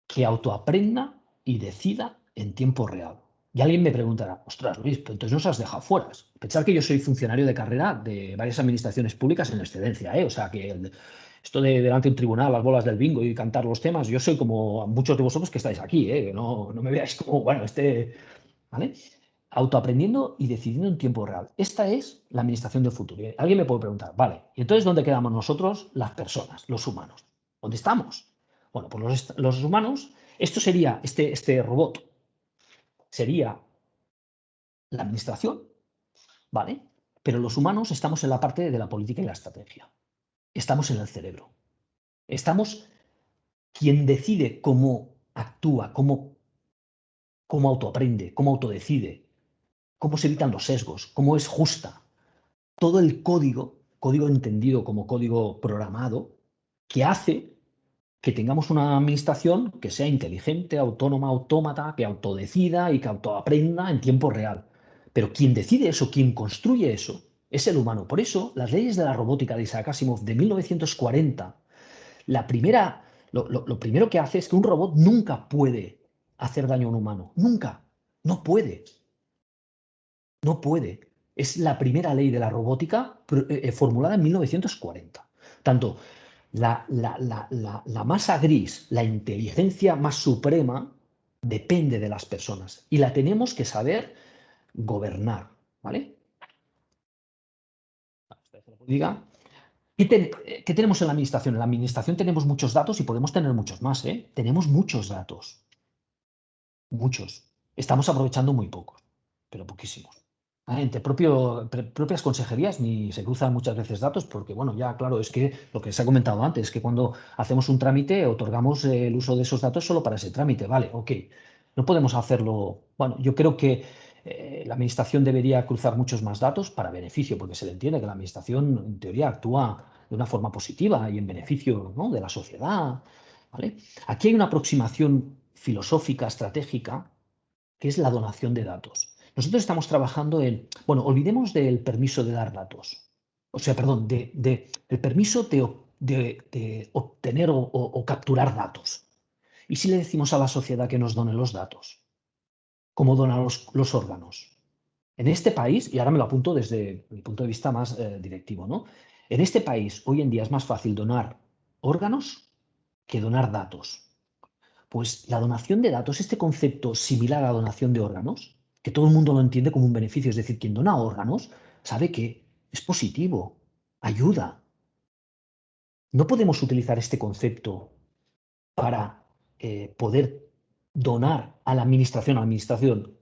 que autoaprenda y decida en tiempo real. Y alguien me preguntará, ostras, Luis, pero entonces nos has dejado fuera. Pensar que yo soy funcionario de carrera de varias administraciones públicas en excedencia, ¿eh? O sea, que esto de delante de un tribunal, las bolas del bingo y cantar los temas, yo soy como muchos de vosotros que estáis aquí, ¿eh? Que no me veáis como, bueno, ¿vale? Autoaprendiendo y decidiendo en tiempo real. Esta es la administración del futuro. Y alguien me puede preguntar, vale, ¿y entonces dónde quedamos nosotros, las personas, los humanos? ¿Dónde estamos? Bueno, pues los humanos, esto sería, este robot sería la administración, ¿vale? Pero los humanos estamos en la parte de la política y la estrategia. Estamos en el cerebro. Estamos quien decide cómo actúa, cómo autoaprende, cómo autodecide, cómo se evitan los sesgos, cómo es justa. Todo el código entendido como código programado, que hace que tengamos una administración que sea inteligente, autónoma, autómata, que autodecida y que autoaprenda en tiempo real. Pero quien decide eso, quien construye eso, es el humano. Por eso, las leyes de la robótica de Isaac Asimov de 1940, lo primero que hace es que un robot nunca puede hacer daño a un humano. Nunca. No puede. No puede. Es la primera ley de la robótica formulada en 1940. Tanto la masa gris, la inteligencia más suprema, depende de las personas y la tenemos que saber gobernar, ¿vale? Diga. ¿Qué tenemos en la administración? En la administración tenemos muchos datos y podemos tener muchos más, ¿eh? Tenemos muchos datos, muchos. Estamos aprovechando muy pocos, pero poquísimos. Entre propias consejerías ni se cruzan muchas veces datos porque, bueno, ya claro, es que lo que se ha comentado antes, que cuando hacemos un trámite otorgamos el uso de esos datos solo para ese trámite, vale, ok. No podemos hacerlo, bueno, yo creo que la administración debería cruzar muchos más datos para beneficio, porque se le entiende que la administración en teoría actúa de una forma positiva y en beneficio, ¿no?, de la sociedad, ¿vale? Aquí hay una aproximación filosófica, estratégica, que es la donación de datos. Nosotros estamos trabajando en, bueno, olvidemos del permiso de dar datos, o sea, perdón, del permiso de obtener o capturar datos. ¿Y si le decimos a la sociedad que nos done los datos? ¿Cómo dona los órganos? En este país, y ahora me lo apunto desde mi punto de vista más directivo, ¿no? En este país hoy en día es más fácil donar órganos que donar datos. Pues la donación de datos, este concepto similar a la donación de órganos, que todo el mundo lo entiende como un beneficio, es decir, quien dona órganos sabe que es positivo, ayuda. No podemos utilizar este concepto para poder donar a la administración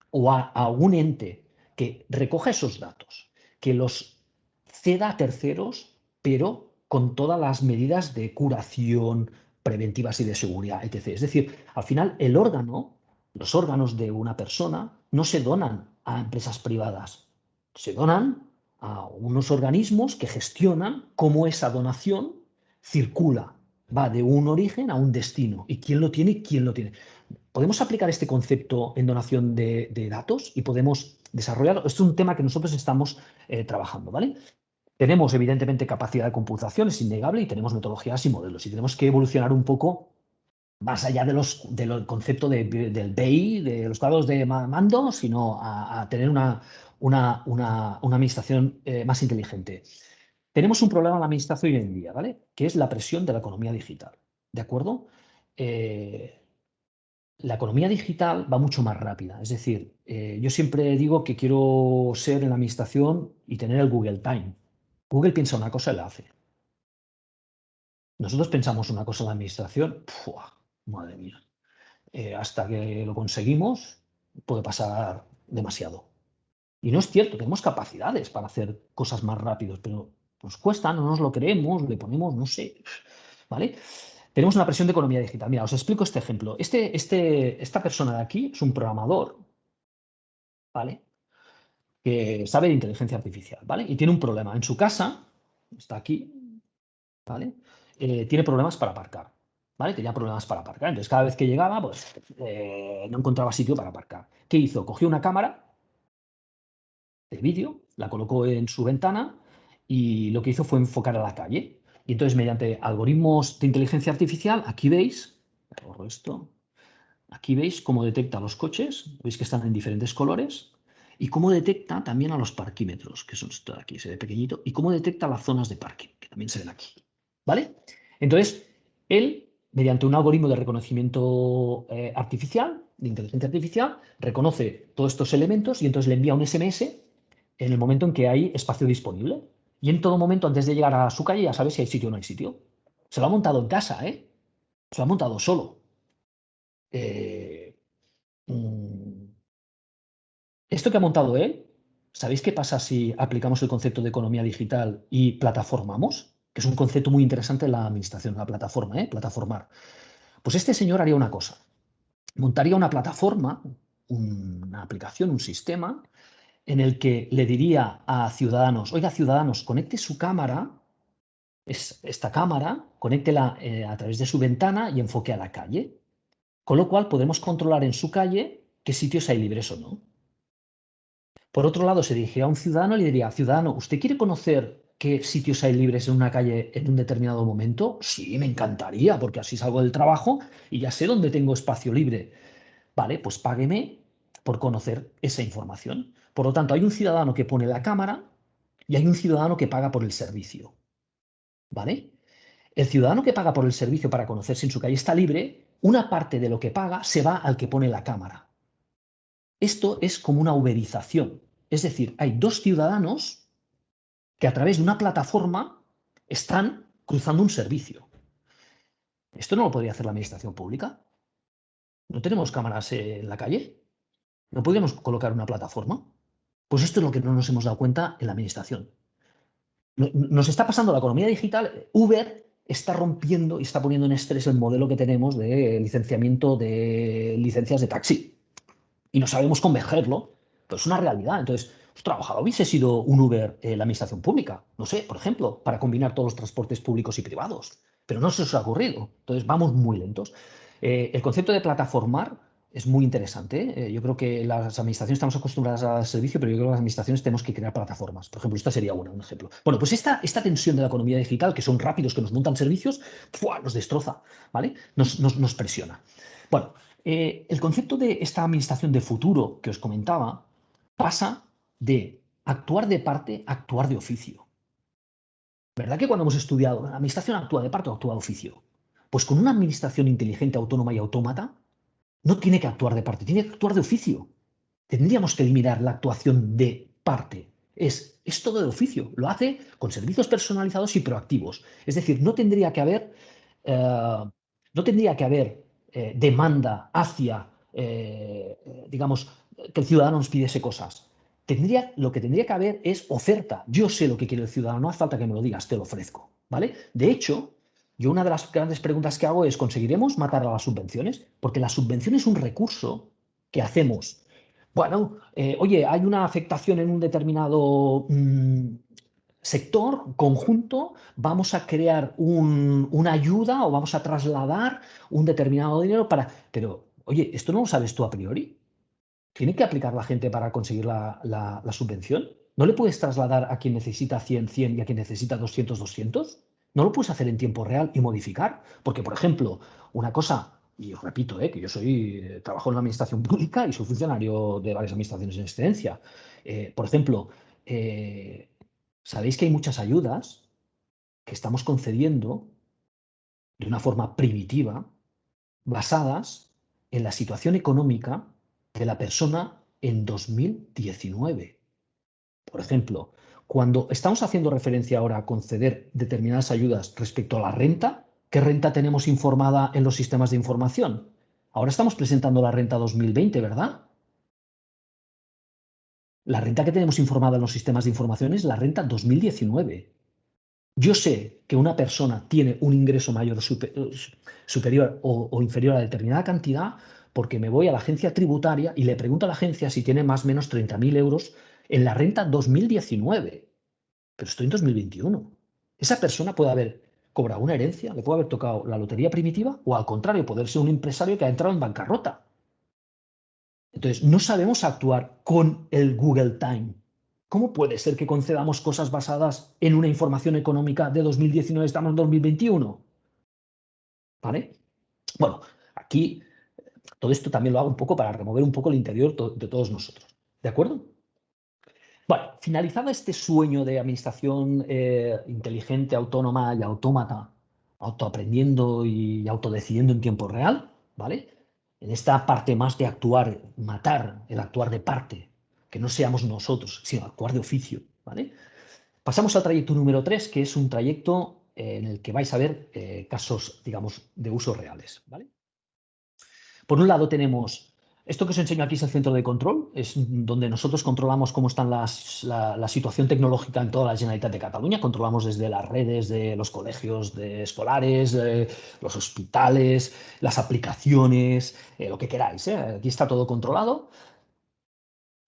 o a un ente que recoja esos datos, que los ceda a terceros, pero con todas las medidas de curación preventivas y de seguridad, etc. Es decir, al final el órgano, los órganos de una persona no se donan a empresas privadas, se donan a unos organismos que gestionan cómo esa donación circula, va de un origen a un destino, y quién lo tiene y quién lo tiene. ¿Podemos aplicar este concepto en donación de datos y podemos desarrollarlo? Esto es un tema que nosotros estamos trabajando, ¿vale? Tenemos, evidentemente, capacidad de computación, es innegable, y tenemos metodologías y modelos. Y tenemos que evolucionar un poco más allá del concepto del BI, de los cuadros de mando, sino a tener una administración más inteligente. Tenemos un problema en la administración hoy en día, ¿vale? Que es la presión de la economía digital, ¿de acuerdo? Eh, la economía digital va mucho más rápida. Es decir, yo siempre digo que quiero ser en la administración y tener el Google Time. Google piensa una cosa y la hace. Nosotros pensamos una cosa en la administración, ¡fua! Madre mía. Hasta que lo conseguimos puede pasar demasiado. Y no es cierto, tenemos capacidades para hacer cosas más rápidos, pero nos cuesta, no nos lo creemos, le ponemos, no sé, ¿vale? Tenemos una presión de economía digital. Mira, os explico este ejemplo. Esta persona de aquí es un programador, ¿vale? Que sabe de inteligencia artificial, ¿vale? Y tiene un problema. En su casa, está aquí, ¿vale? Tiene problemas para aparcar, ¿vale? Tenía problemas para aparcar. Entonces, cada vez que llegaba, pues no encontraba sitio para aparcar. ¿Qué hizo? Cogió una cámara de vídeo, la colocó en su ventana y lo que hizo fue enfocar a la calle. Y entonces, mediante algoritmos de inteligencia artificial, aquí veis, borro esto, aquí veis cómo detecta los coches, veis que están en diferentes colores, y cómo detecta también a los parquímetros, que son esto de aquí, se ve pequeñito, y cómo detecta las zonas de parking, que también se ven aquí. ¿Vale? Entonces, él, mediante un algoritmo de reconocimiento artificial, de inteligencia artificial, reconoce todos estos elementos y entonces le envía un SMS en el momento en que hay espacio disponible. Y en todo momento, antes de llegar a su calle, ya sabe si hay sitio o no hay sitio. Se lo ha montado en casa, ¿eh? Se lo ha montado solo. Eh, mm, Esto que ha montado él, ¿sabéis qué pasa si aplicamos el concepto de economía digital y plataformamos? Que es un concepto muy interesante en la administración, la plataforma, ¿eh? Plataformar. Pues este señor haría una cosa. Montaría una plataforma, una aplicación, un sistema, en el que le diría a ciudadanos, oiga, ciudadanos, conecte su cámara, esta cámara, conéctela a través de su ventana y enfoque a la calle. Con lo cual podemos controlar en su calle qué sitios hay libres o no. Por otro lado, se dirigiría a un ciudadano y le diría, ciudadano, ¿usted quiere conocer qué sitios hay libres en una calle en un determinado momento? Sí, me encantaría, porque así salgo del trabajo y ya sé dónde tengo espacio libre. Vale, pues págueme por conocer esa información. Por lo tanto, hay un ciudadano que pone la cámara y hay un ciudadano que paga por el servicio. ¿Vale? El ciudadano que paga por el servicio para conocer si en su calle está libre, una parte de lo que paga se va al que pone la cámara. Esto es como una uberización. Es decir, hay dos ciudadanos que a través de una plataforma están cruzando un servicio. ¿Esto no lo podría hacer la administración pública? ¿No tenemos cámaras en la calle? ¿No podríamos colocar una plataforma? Pues esto es lo que no nos hemos dado cuenta en la administración. Nos está pasando la economía digital. Uber está rompiendo y está poniendo en estrés el modelo que tenemos de licenciamiento de licencias de taxi. Y no sabemos convergerlo, pero es una realidad. Entonces, ostras, ojalá hubiese sido un Uber la administración pública, no sé, por ejemplo, para combinar todos los transportes públicos y privados. Pero no se os ha ocurrido. Entonces, vamos muy lentos. El concepto de plataformar es muy interesante. Yo creo que las administraciones estamos acostumbradas al servicio, pero yo creo que las administraciones tenemos que crear plataformas. Por ejemplo, esta sería un ejemplo. Bueno, pues esta tensión de la economía digital, que son rápidos, que nos montan servicios, ¡fua!, nos destroza, ¿vale? Nos presiona. Bueno, el concepto de esta administración de futuro que os comentaba pasa de actuar de parte a actuar de oficio. ¿Verdad que cuando hemos estudiado la administración actúa de parte o actúa de oficio? Pues con una administración inteligente, autónoma y autómata, no tiene que actuar de parte, tiene que actuar de oficio. Tendríamos que eliminar la actuación de parte. Es todo de oficio. Lo hace con servicios personalizados y proactivos. Es decir, no tendría que haber demanda hacia, digamos, que el ciudadano nos pidiese cosas. Lo que tendría que haber es oferta. Yo sé lo que quiere el ciudadano, no hace falta que me lo digas, te lo ofrezco. ¿Vale? De hecho, yo una de las grandes preguntas que hago es, ¿conseguiremos matar a las subvenciones? Porque la subvención es un recurso que hacemos. Bueno, oye, hay una afectación en un determinado sector conjunto, vamos a crear una ayuda o vamos a trasladar un determinado dinero para... Pero, oye, ¿esto no lo sabes tú a priori? ¿Tiene que aplicar la gente para conseguir la subvención? ¿No le puedes trasladar a quien necesita 100 100 y a quien necesita 200 200? ¿No lo puedes hacer en tiempo real y modificar? Porque, por ejemplo, una cosa, y os repito, que yo trabajo en la administración pública y soy funcionario de varias administraciones en excedencia. Por ejemplo, eh, sabéis que hay muchas ayudas que estamos concediendo de una forma primitiva, basadas en la situación económica de la persona en 2019. Por ejemplo, cuando estamos haciendo referencia ahora a conceder determinadas ayudas respecto a la renta, ¿qué renta tenemos informada en los sistemas de información? Ahora estamos presentando la renta 2020, ¿verdad? La renta que tenemos informada en los sistemas de información es la renta 2019. Yo sé que una persona tiene un ingreso mayor o superior o inferior a determinada cantidad porque me voy a la agencia tributaria y le pregunto a la agencia si tiene más o menos 30.000 euros en la renta 2019. Pero estoy en 2021. Esa persona puede haber cobrado una herencia, le puede haber tocado la lotería primitiva o al contrario, poder ser un empresario que ha entrado en bancarrota. Entonces, no sabemos actuar con el Google Time. ¿Cómo puede ser que concedamos cosas basadas en una información económica de 2019, estamos en 2021? ¿Vale? Bueno, aquí todo esto también lo hago un poco para remover un poco el interior de todos nosotros. ¿De acuerdo? Bueno, finalizado este sueño de administración inteligente, autónoma y autómata, autoaprendiendo y autodecidiendo en tiempo real, ¿vale? En esta parte más de actuar, matar el actuar de parte, que no seamos nosotros, sino actuar de oficio, ¿vale? Pasamos al trayecto número 3, que es un trayecto en el que vais a ver casos, digamos, de usos reales, ¿vale? Por un lado tenemos, esto que os enseño aquí es el centro de control, es donde nosotros controlamos cómo está la situación tecnológica en toda la Generalitat de Cataluña, controlamos desde las redes de los colegios escolares, los hospitales, las aplicaciones, lo que queráis, aquí está todo controlado.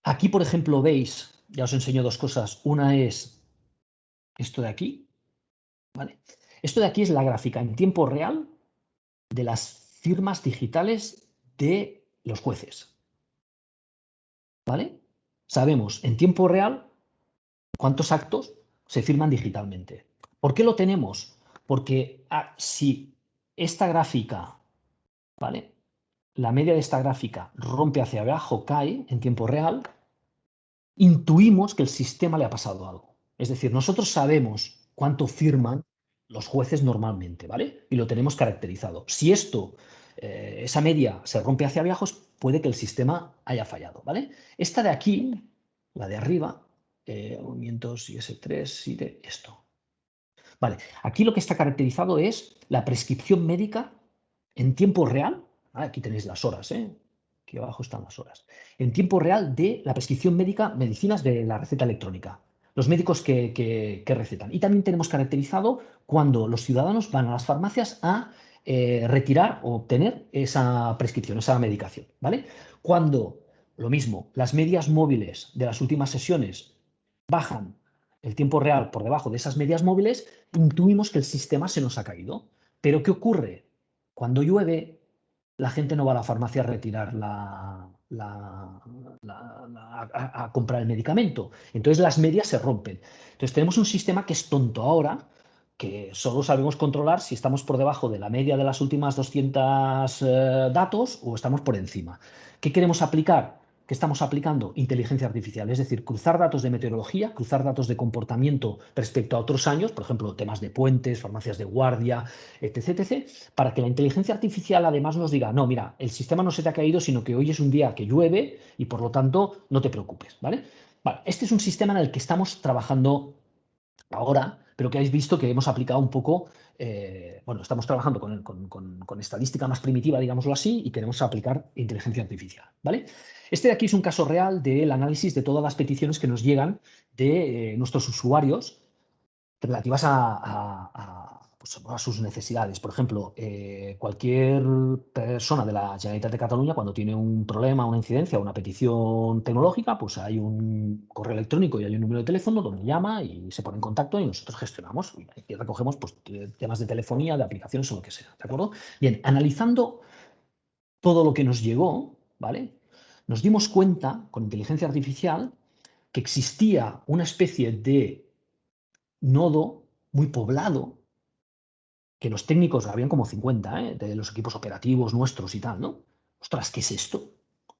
Aquí, por ejemplo, veis, ya os enseño dos cosas, una es esto de aquí, ¿vale? Esto de aquí es la gráfica en tiempo real de las firmas digitales de los jueces. ¿Vale? Sabemos en tiempo real cuántos actos se firman digitalmente. ¿Por qué lo tenemos? Porque si esta gráfica, ¿vale? La media de esta gráfica rompe hacia abajo, cae en tiempo real, intuimos que el sistema le ha pasado algo. Es decir, nosotros sabemos cuánto firman los jueces normalmente, ¿vale? Y lo tenemos caracterizado. Si esa media se rompe hacia abajo, puede que el sistema haya fallado, ¿vale? Esta de aquí, la de arriba, movimientos IS3 y de esto. Vale, aquí lo que está caracterizado es la prescripción médica en tiempo real. Aquí tenéis las horas, Aquí abajo están las horas. En tiempo real de la prescripción médica, medicinas de la receta electrónica. Los médicos que recetan. Y también tenemos caracterizado cuando los ciudadanos van a las farmacias a retirar o obtener esa prescripción, esa medicación, ¿vale? Cuando, lo mismo, las medias móviles de las últimas sesiones bajan el tiempo real por debajo de esas medias móviles, intuimos que el sistema se nos ha caído. Pero ¿qué ocurre? Cuando llueve, la gente no va a la farmacia a retirar a comprar el medicamento. Entonces las medias se rompen. Entonces tenemos un sistema que es tonto ahora, que solo sabemos controlar si estamos por debajo de la media de las últimas 200 datos o estamos por encima. ¿Qué queremos aplicar? ¿Qué estamos aplicando? Inteligencia artificial, es decir, cruzar datos de meteorología, cruzar datos de comportamiento respecto a otros años, por ejemplo, temas de puentes, farmacias de guardia, etc., etc., para que la inteligencia artificial además nos diga, no, mira, el sistema no se te ha caído, sino que hoy es un día que llueve y por lo tanto no te preocupes, ¿vale? Vale, este es un sistema en el que estamos trabajando ahora, pero que habéis visto que hemos aplicado un poco, bueno, estamos trabajando con estadística más primitiva, digámoslo así, y queremos aplicar inteligencia artificial, ¿vale? Este de aquí es un caso real del análisis de todas las peticiones que nos llegan de nuestros usuarios relativas pues, a sus necesidades. Por ejemplo, cualquier persona de la Generalitat de Cataluña, cuando tiene un problema, una incidencia o una petición tecnológica, pues hay un correo electrónico y hay un número de teléfono donde llama y se pone en contacto y nosotros gestionamos y recogemos pues, temas de telefonía, de aplicaciones o lo que sea. ¿De acuerdo? Bien, analizando todo lo que nos llegó, ¿vale? Nos dimos cuenta con inteligencia artificial que existía una especie de nodo muy poblado, que los técnicos habían como 50, de los equipos operativos nuestros y tal, ¿no? Ostras, ¿qué es esto?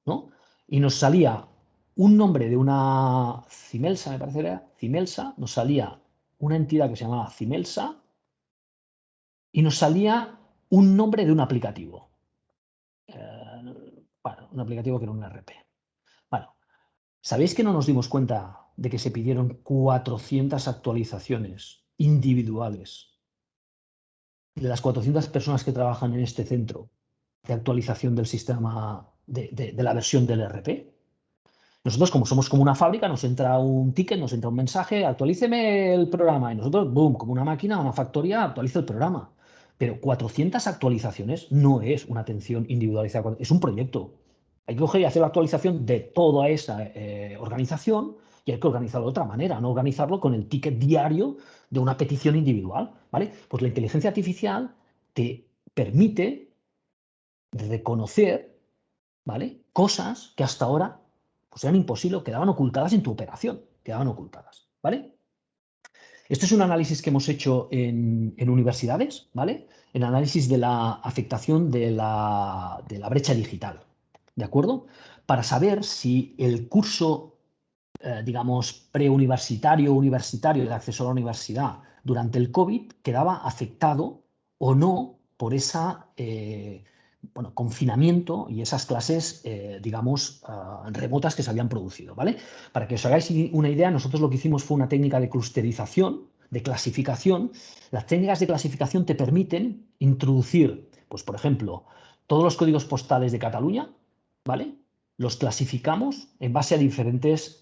¿No? Y nos salía un nombre de una Cimelsa, me parece que era Cimelsa, nos salía una entidad que se llamaba Cimelsa y nos salía un nombre de un aplicativo. Bueno, un aplicativo que era un RP. Bueno, ¿sabéis que no nos dimos cuenta de que se pidieron 400 actualizaciones individuales de las 400 personas que trabajan en este centro de actualización del sistema de la versión del RP? Nosotros, como somos como una fábrica, nos entra un ticket, nos entra un mensaje, actualíceme el programa. Y nosotros, boom, como una máquina, una factoría, actualiza el programa. Pero 400 actualizaciones no es una atención individualizada, es un proyecto. Hay que coger y hacer la actualización de toda esa organización y hay que organizarlo de otra manera, no organizarlo con el ticket diario de una petición individual, ¿vale? Pues la inteligencia artificial te permite reconocer, ¿vale? Cosas que hasta ahora pues eran imposibles, quedaban ocultadas en tu operación, quedaban ocultadas, ¿vale? Esto es un análisis que hemos hecho en universidades, ¿vale? El análisis de la afectación de la brecha digital, ¿de acuerdo? Para saber si el curso, digamos, preuniversitario o universitario de acceso a la universidad durante el COVID quedaba afectado o no por esa bueno, confinamiento y esas clases, digamos, remotas que se habían producido, ¿vale? Para que os hagáis una idea, nosotros lo que hicimos fue una técnica de clusterización, de clasificación. Las técnicas de clasificación te permiten introducir, pues, por ejemplo, todos los códigos postales de Cataluña, ¿vale? Los clasificamos en base a diferentes,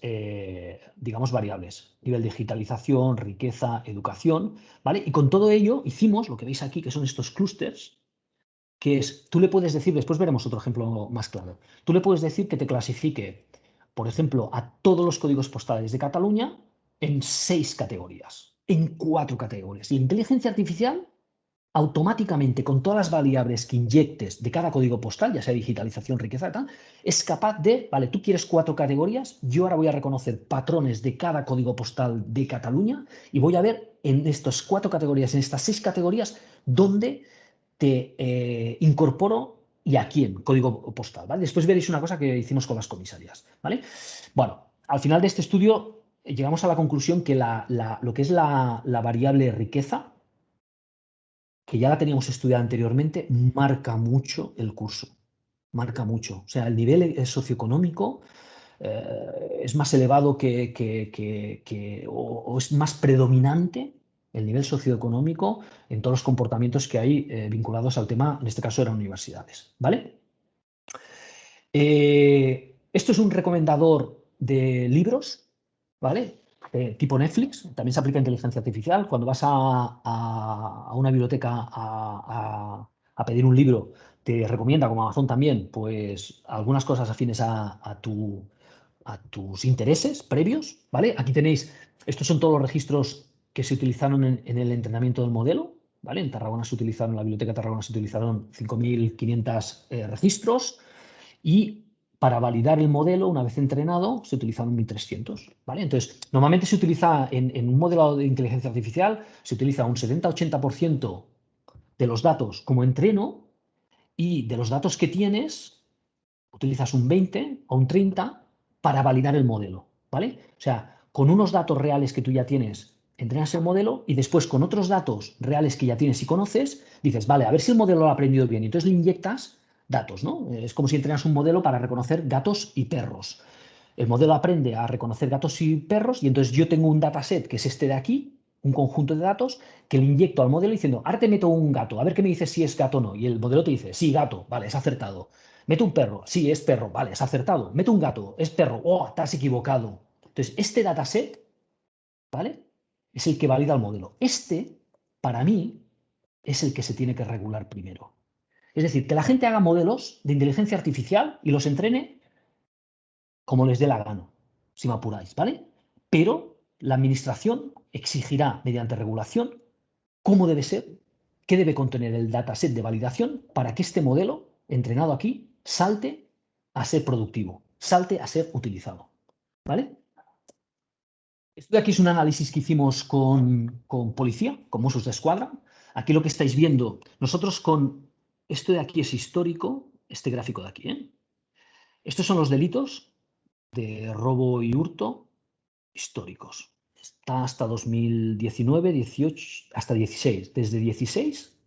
digamos, variables. Nivel de digitalización, riqueza, educación, ¿vale? Y con todo ello hicimos lo que veis aquí, que son estos clústeres, que es, tú le puedes decir, después veremos otro ejemplo más claro, tú le puedes decir que te clasifique, por ejemplo, a todos los códigos postales de Cataluña en 6 categorías, en 4 categorías. Y inteligencia artificial automáticamente, con todas las variables que inyectes de cada código postal, ya sea digitalización, riqueza, tal, es capaz de, vale, tú quieres 4 categorías, yo ahora voy a reconocer patrones de cada código postal de Cataluña y voy a ver en estas 4 categorías, en estas 6 categorías, dónde te incorporo y a quién, código postal, ¿vale? Después veréis una cosa que hicimos con las comisarías, ¿vale? Bueno, al final de este estudio llegamos a la conclusión que lo que es la variable riqueza, que ya la teníamos estudiada anteriormente, marca mucho el curso, marca mucho. O sea, el nivel socioeconómico es más elevado o es más predominante el nivel socioeconómico en todos los comportamientos que hay vinculados al tema, en este caso eran universidades, ¿vale? Esto es un recomendador de libros, ¿vale? Tipo Netflix, también se aplica a inteligencia artificial. Cuando vas a una biblioteca a pedir un libro, te recomienda, como Amazon también, pues algunas cosas afines a tus intereses previos, ¿vale? Aquí tenéis, estos son todos los registros que se utilizaron en el entrenamiento del modelo, ¿vale? En Tarragona se utilizaron, en la biblioteca de Tarragona se utilizaron 5.500 registros. Y para validar el modelo, una vez entrenado, se utilizaron 1.300, ¿vale? Entonces, normalmente se utiliza en un modelo de inteligencia artificial, se utiliza un 70-80% de los datos como entreno y de los datos que tienes, utilizas un 20 o un 30 para validar el modelo, ¿vale? O sea, con unos datos reales que tú ya tienes, entrenas el modelo y después con otros datos reales que ya tienes y conoces, dices, vale, a ver si el modelo lo ha aprendido bien. Y entonces le inyectas datos, ¿no? Es como si entrenas un modelo para reconocer gatos y perros. El modelo aprende a reconocer gatos y perros y entonces yo tengo un dataset que es este de aquí, un conjunto de datos que le inyecto al modelo diciendo, ahora te meto un gato, a ver qué me dices si es gato o no. Y el modelo te dice, sí, gato, vale, es acertado. Meto un perro, sí, es perro, vale, es acertado. Meto un gato, es perro, oh, te has equivocado. Entonces, este dataset, ¿vale? Es el que valida el modelo. Este, para mí, es el que se tiene que regular primero. Es decir, que la gente haga modelos de inteligencia artificial y los entrene como les dé la gana, si me apuráis, ¿vale? Pero la administración exigirá mediante regulación cómo debe ser, qué debe contener el dataset de validación para que este modelo entrenado aquí salte a ser productivo, salte a ser utilizado, ¿vale? Esto de aquí es un análisis que hicimos con policía, con Mossos d'Esquadra. Aquí lo que estáis viendo, nosotros con esto de aquí es histórico, este gráfico de aquí, ¿eh? Estos son los delitos de robo y hurto históricos. Está hasta 2019, 18, hasta 16. Desde 16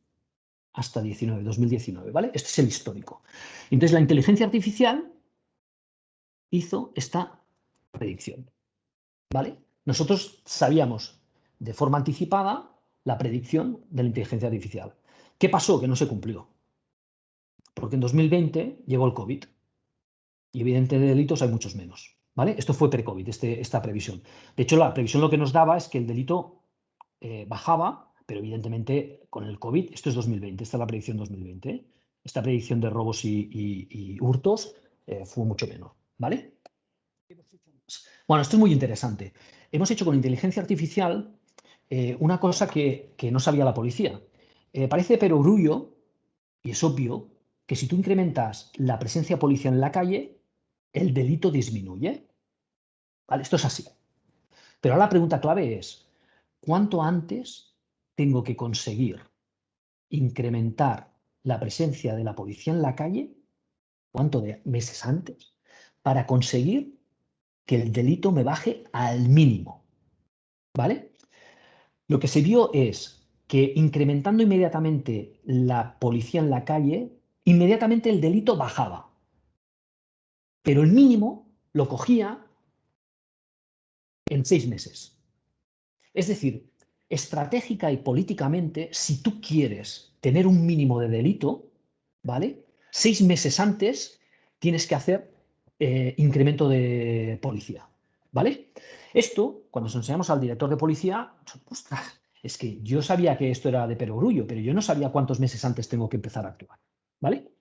hasta 19, 2019, ¿vale? Este es el histórico. Entonces la inteligencia artificial hizo esta predicción, ¿vale? Nosotros sabíamos de forma anticipada la predicción de la inteligencia artificial. ¿Qué pasó? Que no se cumplió. Porque en 2020 llegó el COVID y evidentemente de delitos hay muchos menos, ¿vale? Esto fue pre-COVID, esta previsión. De hecho, la previsión lo que nos daba es que el delito bajaba, pero evidentemente con el COVID, esto es 2020, esta es la predicción 2020, ¿eh? Esta predicción de robos y hurtos fue mucho menor, ¿vale? Bueno, esto es muy interesante. Hemos hecho con inteligencia artificial una cosa que no sabía la policía. Parece perogrullo, y es obvio, que si tú incrementas la presencia policial en la calle, el delito disminuye. ¿Vale? Esto es así. Pero ahora la pregunta clave es, ¿cuánto antes tengo que conseguir incrementar la presencia de la policía en la calle? ¿Cuánto de meses antes? Para conseguir que el delito me baje al mínimo. ¿Vale? Lo que se vio es que incrementando inmediatamente la policía en la calle, inmediatamente el delito bajaba. Pero el mínimo lo cogía en 6 meses. Es decir, estratégica y políticamente, si tú quieres tener un mínimo de delito, ¿vale? 6 meses antes tienes que hacer incremento de policía, ¿vale? Esto, cuando nos enseñamos al director de policía, ostras, es que yo sabía que esto era de perogrullo, pero yo no sabía cuántos meses antes tengo que empezar a actuar, ¿vale?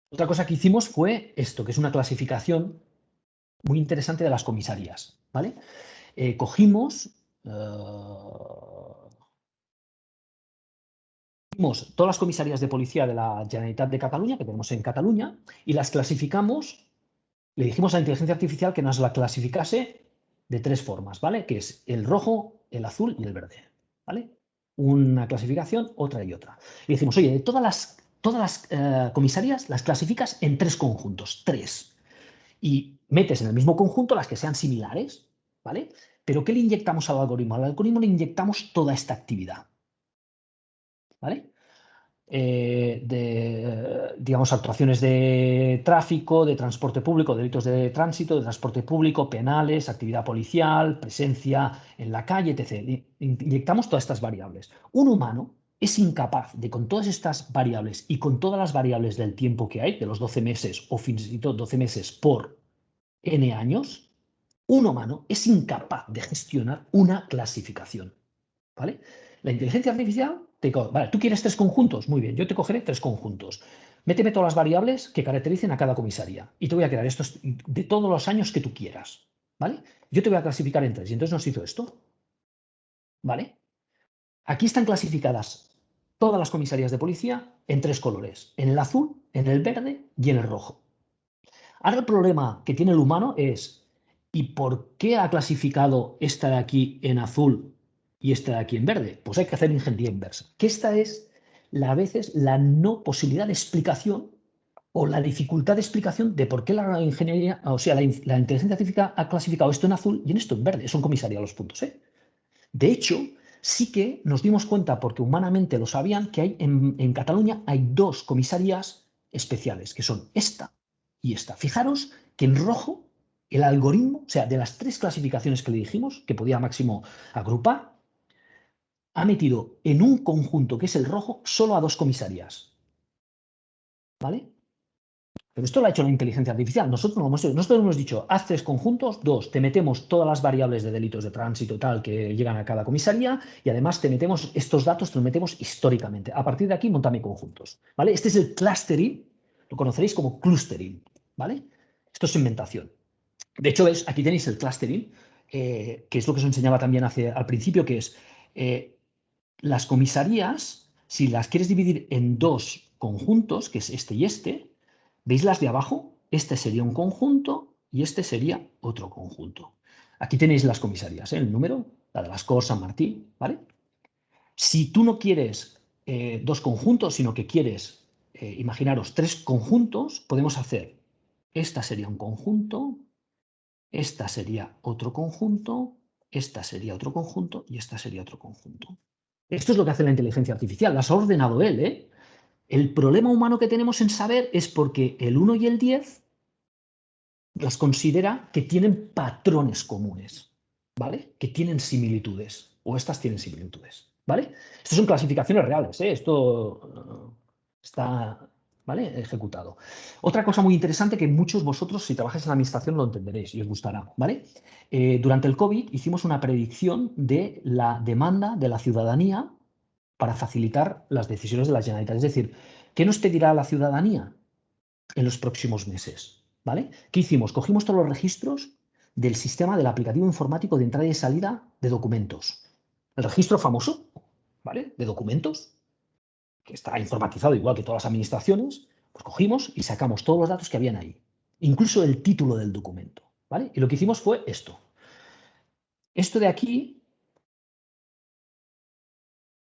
Otra cosa que hicimos fue esto, que es una clasificación muy interesante de las comisarías, ¿vale? Cogimos todas las comisarías de policía de la Generalitat de Cataluña, que tenemos en Cataluña, y las clasificamos, le dijimos a la inteligencia artificial que nos la clasificase de 3 formas, ¿vale? Que es el rojo, el azul y el verde, ¿vale? Una clasificación, otra y otra. Y decimos, oye, de todas las comisarías las clasificas en 3 conjuntos, 3. Y metes en el mismo conjunto las que sean similares, ¿vale? Pero ¿qué le inyectamos al algoritmo? Al algoritmo le inyectamos toda esta actividad, ¿vale? Digamos, actuaciones de tráfico, de transporte público, delitos de tránsito, de transporte público, penales, actividad policial, presencia en la calle, etc. Inyectamos todas estas variables. Un humano es incapaz de, con todas estas variables y con todas las variables del tiempo que hay, de los 12 meses o fins i tot 12 meses por n años, un humano es incapaz de gestionar una clasificación. ¿Vale? La inteligencia artificial vale, tú quieres 3 conjuntos, muy bien, yo te cogeré 3 conjuntos. Méteme todas las variables que caractericen a cada comisaría y te voy a crear estos de todos los años que tú quieras. ¿Vale? Yo te voy a clasificar en 3 y entonces nos hizo esto. ¿Vale? Aquí están clasificadas todas las comisarías de policía en 3 colores, en el azul, en el verde y en el rojo. Ahora el problema que tiene el humano es, ¿y por qué ha clasificado esta de aquí en azul y esta de aquí en verde? Pues hay que hacer ingeniería inversa. Que esta es a veces la no posibilidad de explicación o la dificultad de explicación de por qué la ingeniería, o sea, la inteligencia artificial ha clasificado esto en azul y en esto en verde. Son comisaría los puntos, ¿eh? De hecho, sí que nos dimos cuenta, porque humanamente lo sabían, que hay en Cataluña hay 2 comisarías especiales, que son esta y esta. Fijaros que en rojo el algoritmo, o sea, de las 3 clasificaciones que le dijimos, que podía máximo agrupar, ha metido en un conjunto que es el rojo solo a 2 comisarías. ¿Vale? Pero esto lo ha hecho la inteligencia artificial. Nosotros hemos dicho, haz 3 conjuntos, 2, te metemos todas las variables de delitos de tránsito y tal que llegan a cada comisaría y además te metemos estos datos, te los metemos históricamente. A partir de aquí, montame conjuntos. ¿Vale? Este es el clustering, lo conoceréis como clustering. ¿Vale? Esto es inventación. De hecho, aquí tenéis el clustering, que es lo que os enseñaba también al principio, que es las comisarías, si las quieres dividir en 2 conjuntos, que es este y este, ¿veis las de abajo? Este sería un conjunto y este sería otro conjunto. Aquí tenéis las comisarías, ¿eh? El número, la de Las Corts, San Martín, ¿vale? Si tú no quieres 2 conjuntos, sino que quieres, imaginaros, 3 conjuntos, podemos hacer, esta sería un conjunto, esta sería otro conjunto, esta sería otro conjunto y esta sería otro conjunto. Esto es lo que hace la inteligencia artificial, las ha ordenado él, ¿eh? El problema humano que tenemos en saber es porque el 1 y el 10 las considera que tienen patrones comunes, ¿vale? Que tienen similitudes, o estas tienen similitudes, ¿vale? Estas son clasificaciones reales, ¿eh? Esto está, ¿vale? Ejecutado. Otra cosa muy interesante que muchos vosotros, si trabajáis en la administración, lo entenderéis y os gustará, ¿vale? Durante el COVID hicimos una predicción de la demanda de la ciudadanía para facilitar las decisiones de la Generalitat. Es decir, ¿qué nos pedirá la ciudadanía en los próximos meses? ¿Vale? ¿Qué hicimos? Cogimos todos los registros del sistema del aplicativo informático de entrada y salida de documentos. El registro famoso, ¿vale? De documentos, que está informatizado igual que todas las administraciones, pues cogimos y sacamos todos los datos que habían ahí, incluso el título del documento, ¿vale? Y lo que hicimos fue esto. Esto de aquí,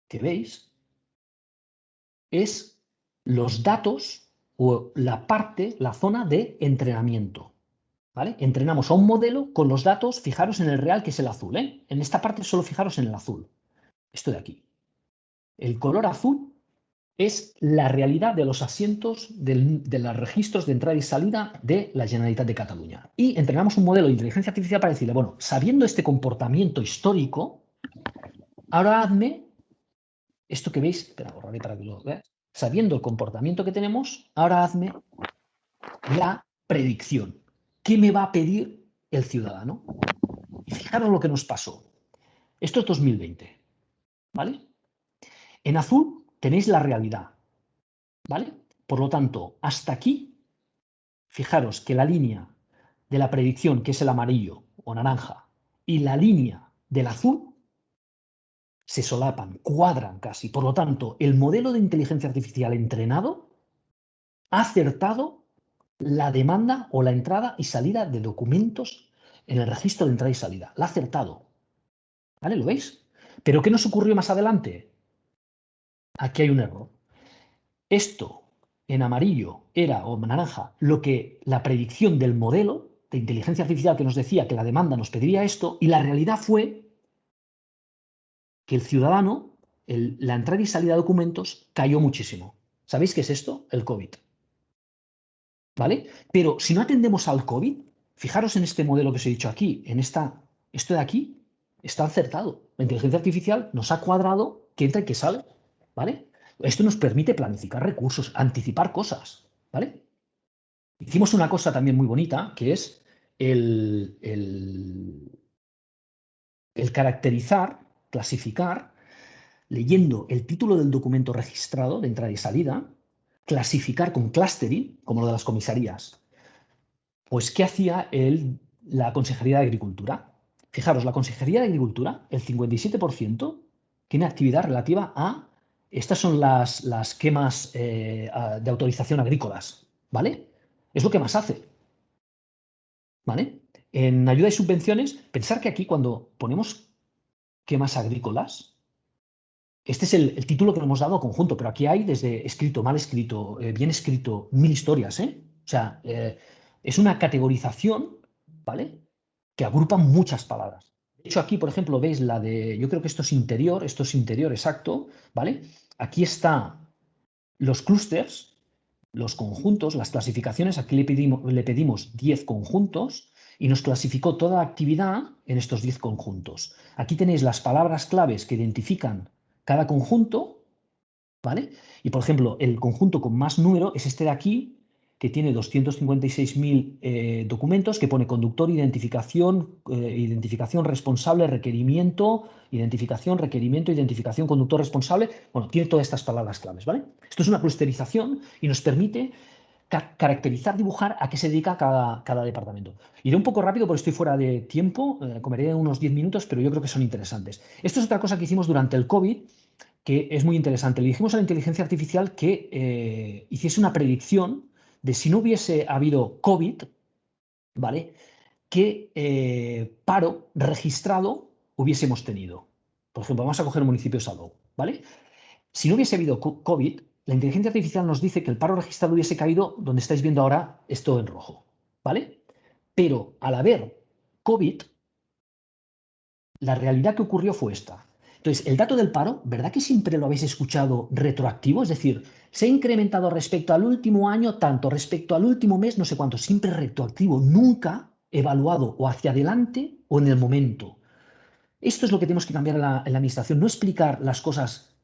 que veis, es los datos o la parte, la zona de entrenamiento. ¿Vale? Entrenamos a un modelo con los datos, fijaros en el real que es el azul. ¿Eh? En esta parte solo fijaros en el azul. Esto de aquí. El color azul es la realidad de los asientos de los registros de entrada y salida de la Generalitat de Cataluña. Y entrenamos un modelo de inteligencia artificial para decirle, bueno, sabiendo este comportamiento histórico, ahora hazme esto que veis, espera, borraré para que lo veas. Sabiendo el comportamiento que tenemos, ahora hazme la predicción. ¿Qué me va a pedir el ciudadano? Y fijaros lo que nos pasó. Esto es 2020, ¿vale? En azul tenéis la realidad, ¿vale? Por lo tanto, hasta aquí, fijaros que la línea de la predicción, que es el amarillo o naranja, y la línea del azul se solapan, cuadran casi. Por lo tanto, el modelo de inteligencia artificial entrenado ha acertado la demanda o la entrada y salida de documentos en el registro de entrada y salida. La ha acertado. ¿Vale? ¿Lo veis? Pero ¿qué nos ocurrió más adelante? Aquí hay un error. Esto en amarillo era, o naranja, lo que la predicción del modelo de inteligencia artificial que nos decía que la demanda nos pediría esto, y la realidad fue que el ciudadano, la entrada y salida de documentos cayó muchísimo. ¿Sabéis qué es esto? El COVID. ¿Vale? Pero si no atendemos al COVID, fijaros en este modelo que os he dicho aquí, esto de aquí está acertado. La inteligencia artificial nos ha cuadrado que entra y que sale. ¿vale? Esto nos permite planificar recursos, anticipar cosas, ¿vale? Hicimos una cosa también muy bonita, que es el caracterizar, clasificar, leyendo el título del documento registrado de entrada y salida, clasificar con clustering, como lo de las comisarías. Pues, ¿qué hacía la Consejería de Agricultura? Fijaros, la Consejería de Agricultura, el 57% tiene actividad relativa a, estas son las quemas de autorización agrícolas, ¿vale? Es lo que más hace, ¿vale? En ayuda y subvenciones, pensar que aquí cuando ponemos quemas agrícolas, este es el título que le hemos dado conjunto, pero aquí hay desde escrito, mal escrito, bien escrito, mil historias, ¿eh? O sea, es una categorización, ¿vale? Que agrupa muchas palabras. De hecho, aquí, por ejemplo, veis la de, yo creo que esto es interior exacto, ¿vale? Aquí está los clústeres, los conjuntos, las clasificaciones. Aquí le pedimos 10 conjuntos y nos clasificó toda la actividad en estos 10 conjuntos. Aquí tenéis las palabras claves que identifican cada conjunto, ¿vale? Y, por ejemplo, el conjunto con más número es este de aquí, que tiene 256.000 documentos, que pone conductor, identificación responsable, requerimiento, identificación, conductor responsable. Bueno, tiene todas estas palabras claves, ¿vale? Esto es una clusterización y nos permite caracterizar, dibujar a qué se dedica cada departamento. Iré un poco rápido porque estoy fuera de tiempo, comeré unos 10 minutos, pero yo creo que son interesantes. Esto es otra cosa que hicimos durante el COVID, que es muy interesante. Le dijimos a la inteligencia artificial que hiciese una predicción de si no hubiese habido COVID, ¿vale? ¿Qué paro registrado hubiésemos tenido? Por ejemplo, vamos a coger el municipio de Salou, ¿vale? Si no hubiese habido COVID, la inteligencia artificial nos dice que el paro registrado hubiese caído donde estáis viendo ahora esto en rojo, ¿vale? Pero al haber COVID, la realidad que ocurrió fue esta. Entonces, el dato del paro, ¿verdad que siempre lo habéis escuchado retroactivo? Es decir, se ha incrementado respecto al último año tanto, respecto al último mes, no sé cuánto, siempre retroactivo, nunca evaluado o hacia adelante o en el momento. Esto es lo que tenemos que cambiar en la administración, no explicar las cosas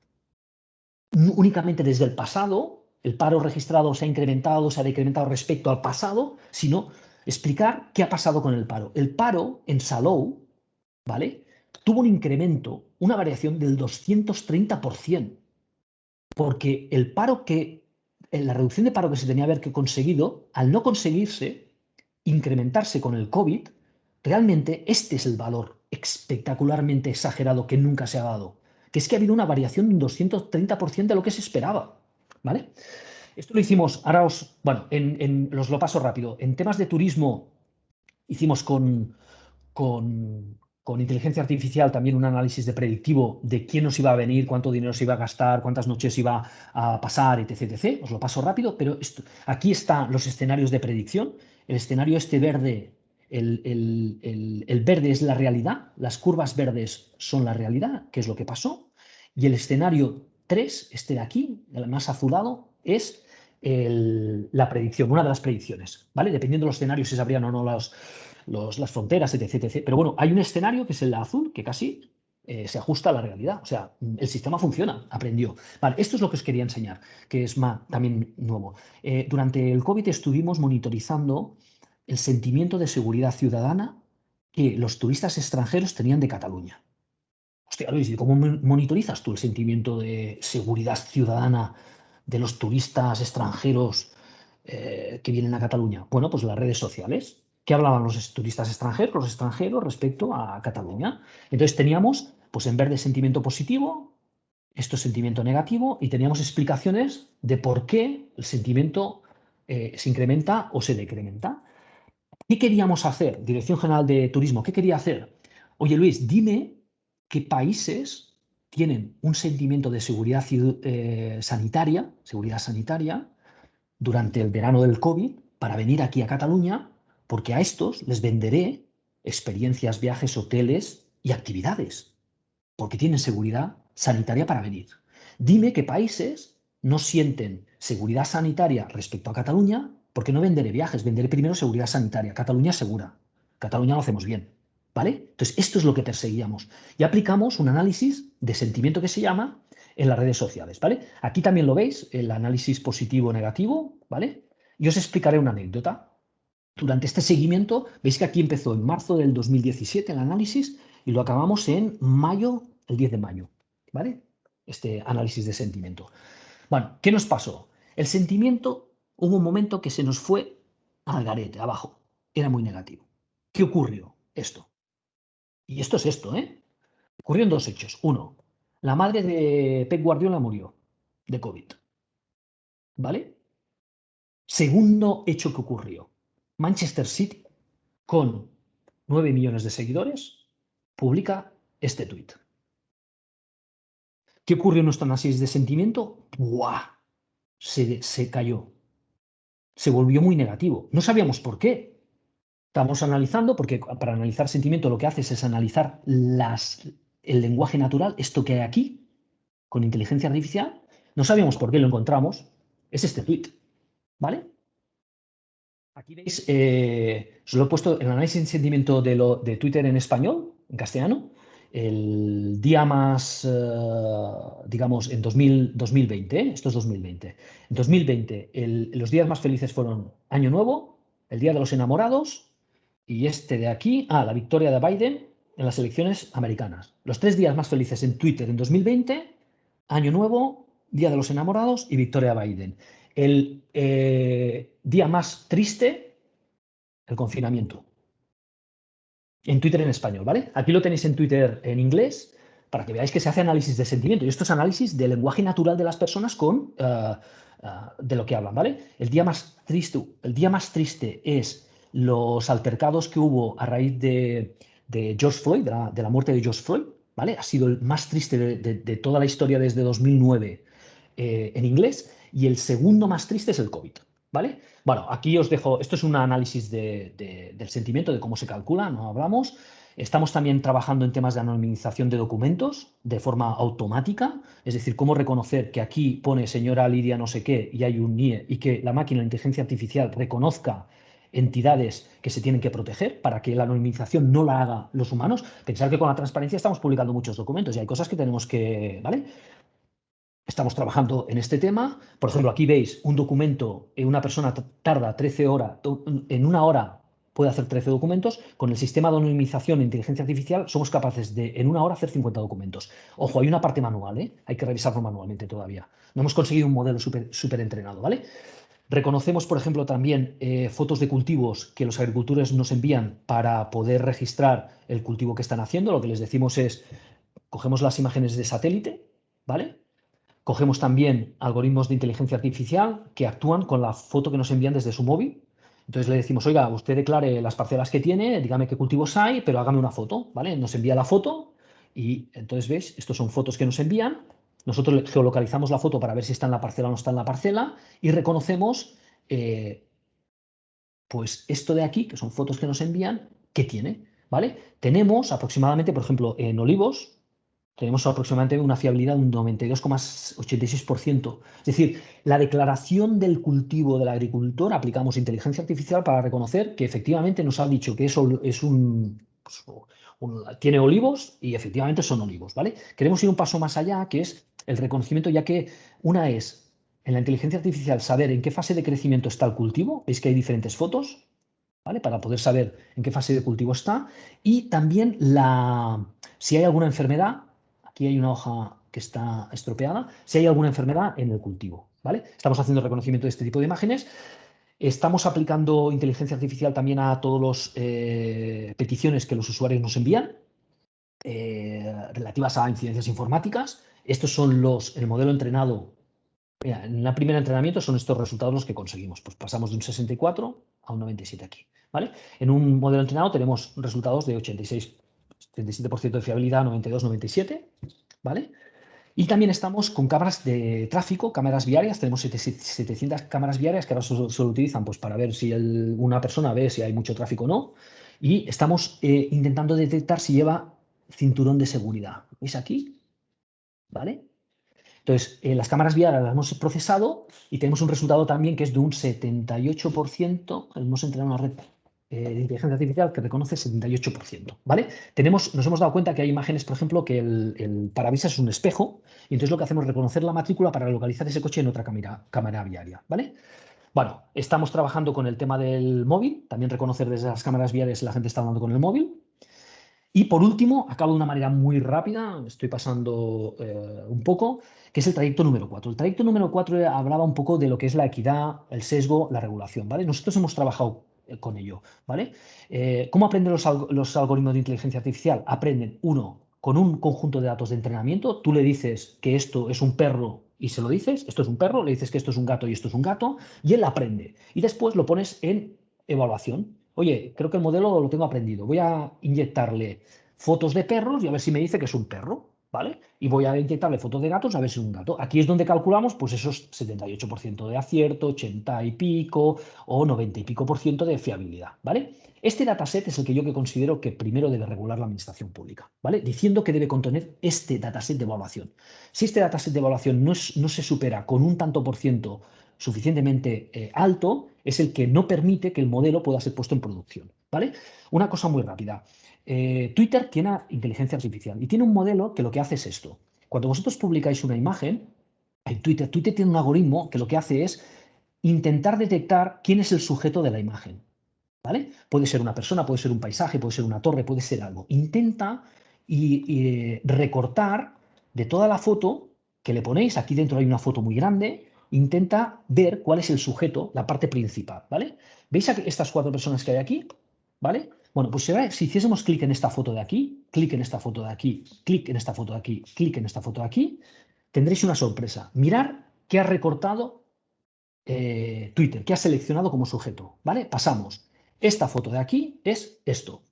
únicamente desde el pasado, el paro registrado se ha incrementado, se ha decrementado respecto al pasado, sino explicar qué ha pasado con el paro. El paro en Salou, ¿vale? Tuvo un incremento, una variación del 230%, porque la reducción de paro que se tenía que haber conseguido, al no conseguirse incrementarse con el COVID, realmente este es el valor espectacularmente exagerado que nunca se ha dado, que es que ha habido una variación de un 230% de lo que se esperaba, ¿vale? Esto lo hicimos, ahora bueno, los lo paso rápido. En temas de turismo hicimos con inteligencia artificial también un análisis de predictivo de quién nos iba a venir, cuánto dinero se iba a gastar, cuántas noches iba a pasar, etc, etc. Os lo paso rápido, pero aquí están los escenarios de predicción. El escenario este verde, el verde es la realidad, las curvas verdes son la realidad, que es lo que pasó. Y el escenario 3, este de aquí, el más azulado, es la predicción, una de las predicciones, ¿vale? Dependiendo de los escenarios, si se abrían o no las fronteras, etc, etc. Pero bueno, hay un escenario que es el azul, que casi se ajusta a la realidad. O sea, el sistema funciona, aprendió. Vale, esto es lo que os quería enseñar, que es también nuevo. Durante el COVID estuvimos monitorizando el sentimiento de seguridad ciudadana que los turistas extranjeros tenían de Cataluña. Hostia, Luis, ¿y cómo monitorizas tú el sentimiento de seguridad ciudadana de los turistas extranjeros que vienen a Cataluña? Bueno, pues las redes sociales. ¿Qué hablaban los turistas extranjeros, respecto a Cataluña? Entonces teníamos, pues en verde sentimiento positivo, esto es sentimiento negativo, y teníamos explicaciones de por qué el sentimiento se incrementa o se decrementa. ¿Qué queríamos hacer? Dirección General de Turismo, ¿qué quería hacer? Oye, Luis, dime qué países tienen un sentimiento de seguridad sanitaria durante el verano del COVID para venir aquí a Cataluña, porque a estos les venderé experiencias, viajes, hoteles y actividades, porque tienen seguridad sanitaria para venir. Dime qué países no sienten seguridad sanitaria respecto a Cataluña, porque no venderé viajes, venderé primero seguridad sanitaria. Cataluña segura. Cataluña lo hacemos bien. ¿Vale? Entonces, esto es lo que perseguíamos. Y aplicamos un análisis de sentimiento que se llama en las redes sociales, ¿vale? Aquí también lo veis, el análisis positivo-negativo, ¿vale? Y os explicaré una anécdota. Durante este seguimiento, veis que aquí empezó en marzo del 2017 el análisis y lo acabamos en mayo, el 10 de mayo, ¿vale? Este análisis de sentimiento. Bueno, ¿qué nos pasó? El sentimiento, hubo un momento que se nos fue al garete, abajo. Era muy negativo. ¿Qué ocurrió? Esto. Y esto es esto, ¿eh? Ocurrieron dos hechos. Uno, la madre de Pep Guardiola murió de COVID, ¿vale? Segundo hecho que ocurrió. Manchester City, con 9 millones de seguidores, publica este tuit. ¿Qué ocurrió en nuestro análisis de sentimiento? ¡Buah! Se cayó. Se volvió muy negativo. No sabíamos por qué. Estamos analizando, porque para analizar sentimiento lo que haces es analizar el lenguaje natural, esto que hay aquí, con inteligencia artificial. No sabíamos por qué lo encontramos. Es este tweet, ¿vale? Aquí veis, os lo he puesto el análisis de sentimiento de Twitter en español, en castellano, el día más, digamos, en 2020, esto es 2020. En 2020, los días más felices fueron Año Nuevo, el Día de los Enamorados y este de aquí, la victoria de Biden en las elecciones americanas. Los 3 días más felices en Twitter en 2020, Año Nuevo, Día de los Enamorados y victoria de Biden. El día más triste, el confinamiento. En Twitter en español, ¿vale? Aquí lo tenéis en Twitter en inglés para que veáis que se hace análisis de sentimiento. Y esto es análisis del lenguaje natural de las personas de lo que hablan, ¿vale? El día más triste es los altercados que hubo a raíz de George Floyd, de la muerte de George Floyd, ¿vale? Ha sido el más triste de toda la historia desde 2009 en inglés. Y el segundo más triste es el COVID, ¿vale? Bueno, aquí os dejo, esto es un análisis del sentimiento, de cómo se calcula, no hablamos. Estamos también trabajando en temas de anonimización de documentos de forma automática, es decir, cómo reconocer que aquí pone señora Lidia no sé qué y hay un NIE y que la máquina, la inteligencia artificial, reconozca entidades que se tienen que proteger para que la anonimización no la haga los humanos. Pensar que con la transparencia estamos publicando muchos documentos y hay cosas que tenemos que, ¿vale? Estamos trabajando en este tema. Por ejemplo, aquí veis un documento, una persona tarda 13 horas, en una hora puede hacer 13 documentos. Con el sistema de anonimización e inteligencia artificial somos capaces de en una hora hacer 50 documentos. Ojo, hay una parte manual, ¿eh? Hay que revisarlo manualmente todavía. No hemos conseguido un modelo súper entrenado, ¿vale? Reconocemos, por ejemplo, también fotos de cultivos que los agricultores nos envían para poder registrar el cultivo que están haciendo. Lo que les decimos es, cogemos las imágenes de satélite, ¿vale? Cogemos también algoritmos de inteligencia artificial que actúan con la foto que nos envían desde su móvil. Entonces le decimos, oiga, usted declare las parcelas que tiene, dígame qué cultivos hay, pero hágame una foto, ¿vale? Nos envía la foto y entonces, ¿ves? Estos son fotos que nos envían. Nosotros geolocalizamos la foto para ver si está en la parcela o no está en la parcela y reconocemos, pues esto de aquí, que son fotos que nos envían, ¿qué tiene? ¿Vale? Tenemos aproximadamente, por ejemplo, en olivos, tenemos aproximadamente una fiabilidad de un 92,86%. Es decir, la declaración del cultivo del agricultor, aplicamos inteligencia artificial para reconocer que efectivamente nos ha dicho que eso es pues, tiene olivos y efectivamente son olivos, ¿vale? Queremos ir un paso más allá, que es el reconocimiento, ya que una es en la inteligencia artificial saber en qué fase de crecimiento está el cultivo. Veis que hay diferentes fotos, ¿vale? Para poder saber en qué fase de cultivo está. Y también si hay alguna enfermedad, aquí hay una hoja que está estropeada, si hay alguna enfermedad en el cultivo, ¿vale? Estamos haciendo reconocimiento de este tipo de imágenes. Estamos aplicando inteligencia artificial también a todas las peticiones que los usuarios nos envían relativas a incidencias informáticas. Estos son el modelo entrenado. Mira, en el primer entrenamiento son estos resultados los que conseguimos. Pues pasamos de un 64 a un 97 aquí, ¿vale? En un modelo entrenado tenemos resultados de 86, 37% de fiabilidad, 92, 97, ¿vale? Y también estamos con cámaras de tráfico, cámaras viarias. Tenemos 700 cámaras viarias que ahora solo utilizan pues, para ver si una persona ve si hay mucho tráfico o no. Y estamos intentando detectar si lleva cinturón de seguridad. ¿Veis aquí? ¿Vale? Entonces, las cámaras viarias las hemos procesado y tenemos un resultado también que es de un 78%. Hemos entrenado una red de inteligencia artificial que reconoce 78%, ¿vale? Nos hemos dado cuenta que hay imágenes, por ejemplo, que el parabrisas es un espejo y entonces lo que hacemos es reconocer la matrícula para localizar ese coche en otra cámara viaria, ¿vale? Bueno, estamos trabajando con el tema del móvil, también reconocer desde las cámaras viales si la gente está hablando con el móvil. Y por último, acabo de una manera muy rápida, estoy pasando un poco, que es el trayecto número 4. El trayecto número 4 hablaba un poco de lo que es la equidad, el sesgo, la regulación, ¿vale? Nosotros hemos trabajado con ello, ¿vale? ¿Cómo aprenden los algoritmos de inteligencia artificial? Aprenden, uno, con un conjunto de datos de entrenamiento. Tú le dices que esto es un perro y se lo dices, esto es un perro, le dices que esto es un gato y esto es un gato, y él aprende. Y después lo pones en evaluación. Oye, creo que el modelo lo tengo aprendido. Voy a inyectarle fotos de perros y a ver si me dice que es un perro, ¿vale? Y voy a inyectarle fotos de gatos a ver si es un gato. Aquí es donde calculamos pues esos 78% de acierto, 80 y pico o 90 y pico por ciento de fiabilidad, ¿vale? Este dataset es el que yo considero que primero debe regular la administración pública, ¿vale? Diciendo que debe contener este dataset de evaluación. Si este dataset de evaluación no se supera con un tanto por ciento suficientemente alto, es el que no permite que el modelo pueda ser puesto en producción, ¿vale? Una cosa muy rápida. Twitter tiene inteligencia artificial y tiene un modelo que lo que hace es esto. Cuando vosotros publicáis una imagen, en Twitter tiene un algoritmo que lo que hace es intentar detectar quién es el sujeto de la imagen, ¿vale? Puede ser una persona, puede ser un paisaje, puede ser una torre, puede ser algo. Intenta recortar de toda la foto que le ponéis, aquí dentro hay una foto muy grande, intenta ver cuál es el sujeto, la parte principal, ¿vale? ¿Veis estas 4 personas que hay aquí? ¿Vale? Bueno, pues si hiciésemos clic en esta foto de aquí, clic en esta foto de aquí, clic en esta foto de aquí, clic en esta foto de aquí, tendréis una sorpresa. Mirar qué ha recortado Twitter, qué ha seleccionado como sujeto, ¿vale? Pasamos. Esta foto de aquí es esto.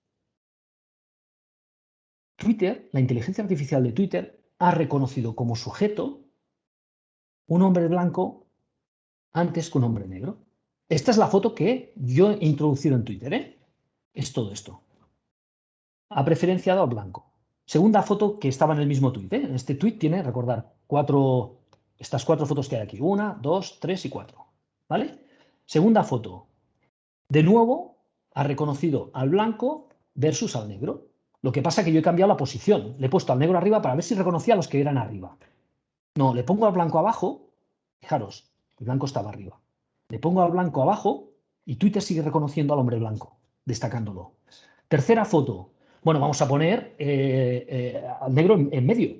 Twitter, la inteligencia artificial de Twitter, ha reconocido como sujeto un hombre blanco antes que un hombre negro. Esta es la foto que yo he introducido en Twitter, ¿eh? Es todo esto. Ha preferenciado al blanco. Segunda foto que estaba en el mismo tweet, ¿eh? En este tweet tiene, recordar, estas 4 fotos que hay aquí. 1, 2, 3 y 4. ¿Vale? Segunda foto. De nuevo, ha reconocido al blanco versus al negro. Lo que pasa es que yo he cambiado la posición. Le he puesto al negro arriba para ver si reconocía a los que eran arriba. No, le pongo al blanco abajo. Fijaros, el blanco estaba arriba. Le pongo al blanco abajo y Twitter sigue reconociendo al hombre blanco, destacándolo. Tercera foto. Bueno, vamos a poner al negro en medio.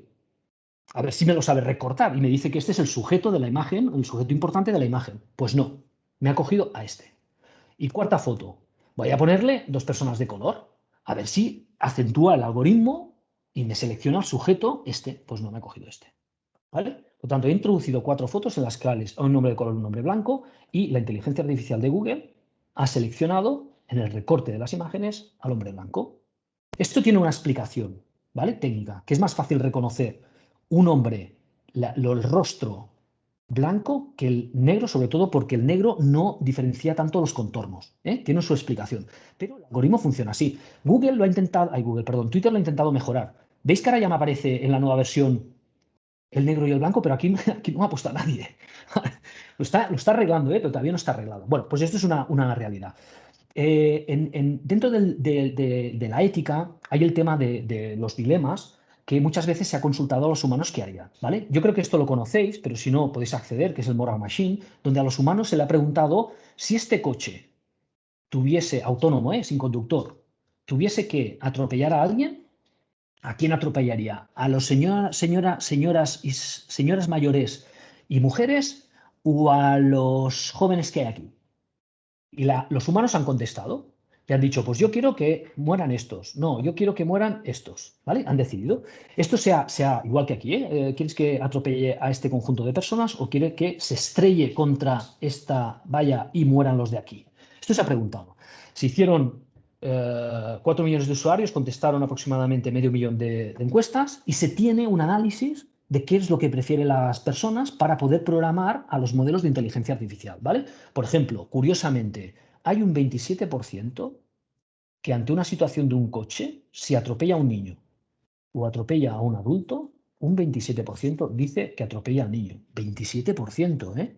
A ver si me lo sabe recortar. Y me dice que este es el sujeto de la imagen, el sujeto importante de la imagen. Pues no, me ha cogido a este. Y cuarta foto. Voy a ponerle 2 personas de color. A ver si acentúa el algoritmo y me selecciona el sujeto este. Pues no me ha cogido este. ¿Vale? Por tanto, he introducido 4 fotos en las cuales un nombre de color, un nombre blanco, y la inteligencia artificial de Google ha seleccionado en el recorte de las imágenes al hombre blanco. Esto tiene una explicación, ¿vale? Técnica, que es más fácil reconocer un hombre, el rostro blanco que el negro, sobre todo porque el negro no diferencia tanto los contornos, ¿eh? Tiene su explicación. Pero el algoritmo funciona así. Google lo ha intentado, Twitter lo ha intentado mejorar. ¿Veis que ahora ya me aparece en la nueva versión el negro y el blanco? Pero aquí no me ha puesto a nadie. Lo está arreglando, pero todavía no está arreglado. Bueno, pues esto es una realidad. Dentro de la ética hay el tema de los dilemas que muchas veces se ha consultado a los humanos qué harían, ¿vale? Yo creo que esto lo conocéis, pero si no podéis acceder, que es el Moral Machine, donde a los humanos se le ha preguntado si este coche tuviese autónomo, sin conductor, tuviese que atropellar a alguien, ¿a quién atropellaría? ¿A los señoras mayores y mujeres o a los jóvenes que hay aquí? Y los humanos han contestado y han dicho, pues yo quiero que mueran estos. No, yo quiero que mueran estos. ¿Vale? Han decidido. Esto sea igual que aquí, ¿eh? ¿Quieres que atropelle a este conjunto de personas o quiere que se estrelle contra esta valla y mueran los de aquí? Esto se ha preguntado. Se hicieron 4 millones de usuarios, contestaron aproximadamente medio millón de encuestas y se tiene un análisis de qué es lo que prefieren las personas para poder programar a los modelos de inteligencia artificial, ¿vale? Por ejemplo, curiosamente, hay un 27% que ante una situación de un coche, si atropella a un niño o atropella a un adulto, un 27% dice que atropella al niño. 27%, ¿eh?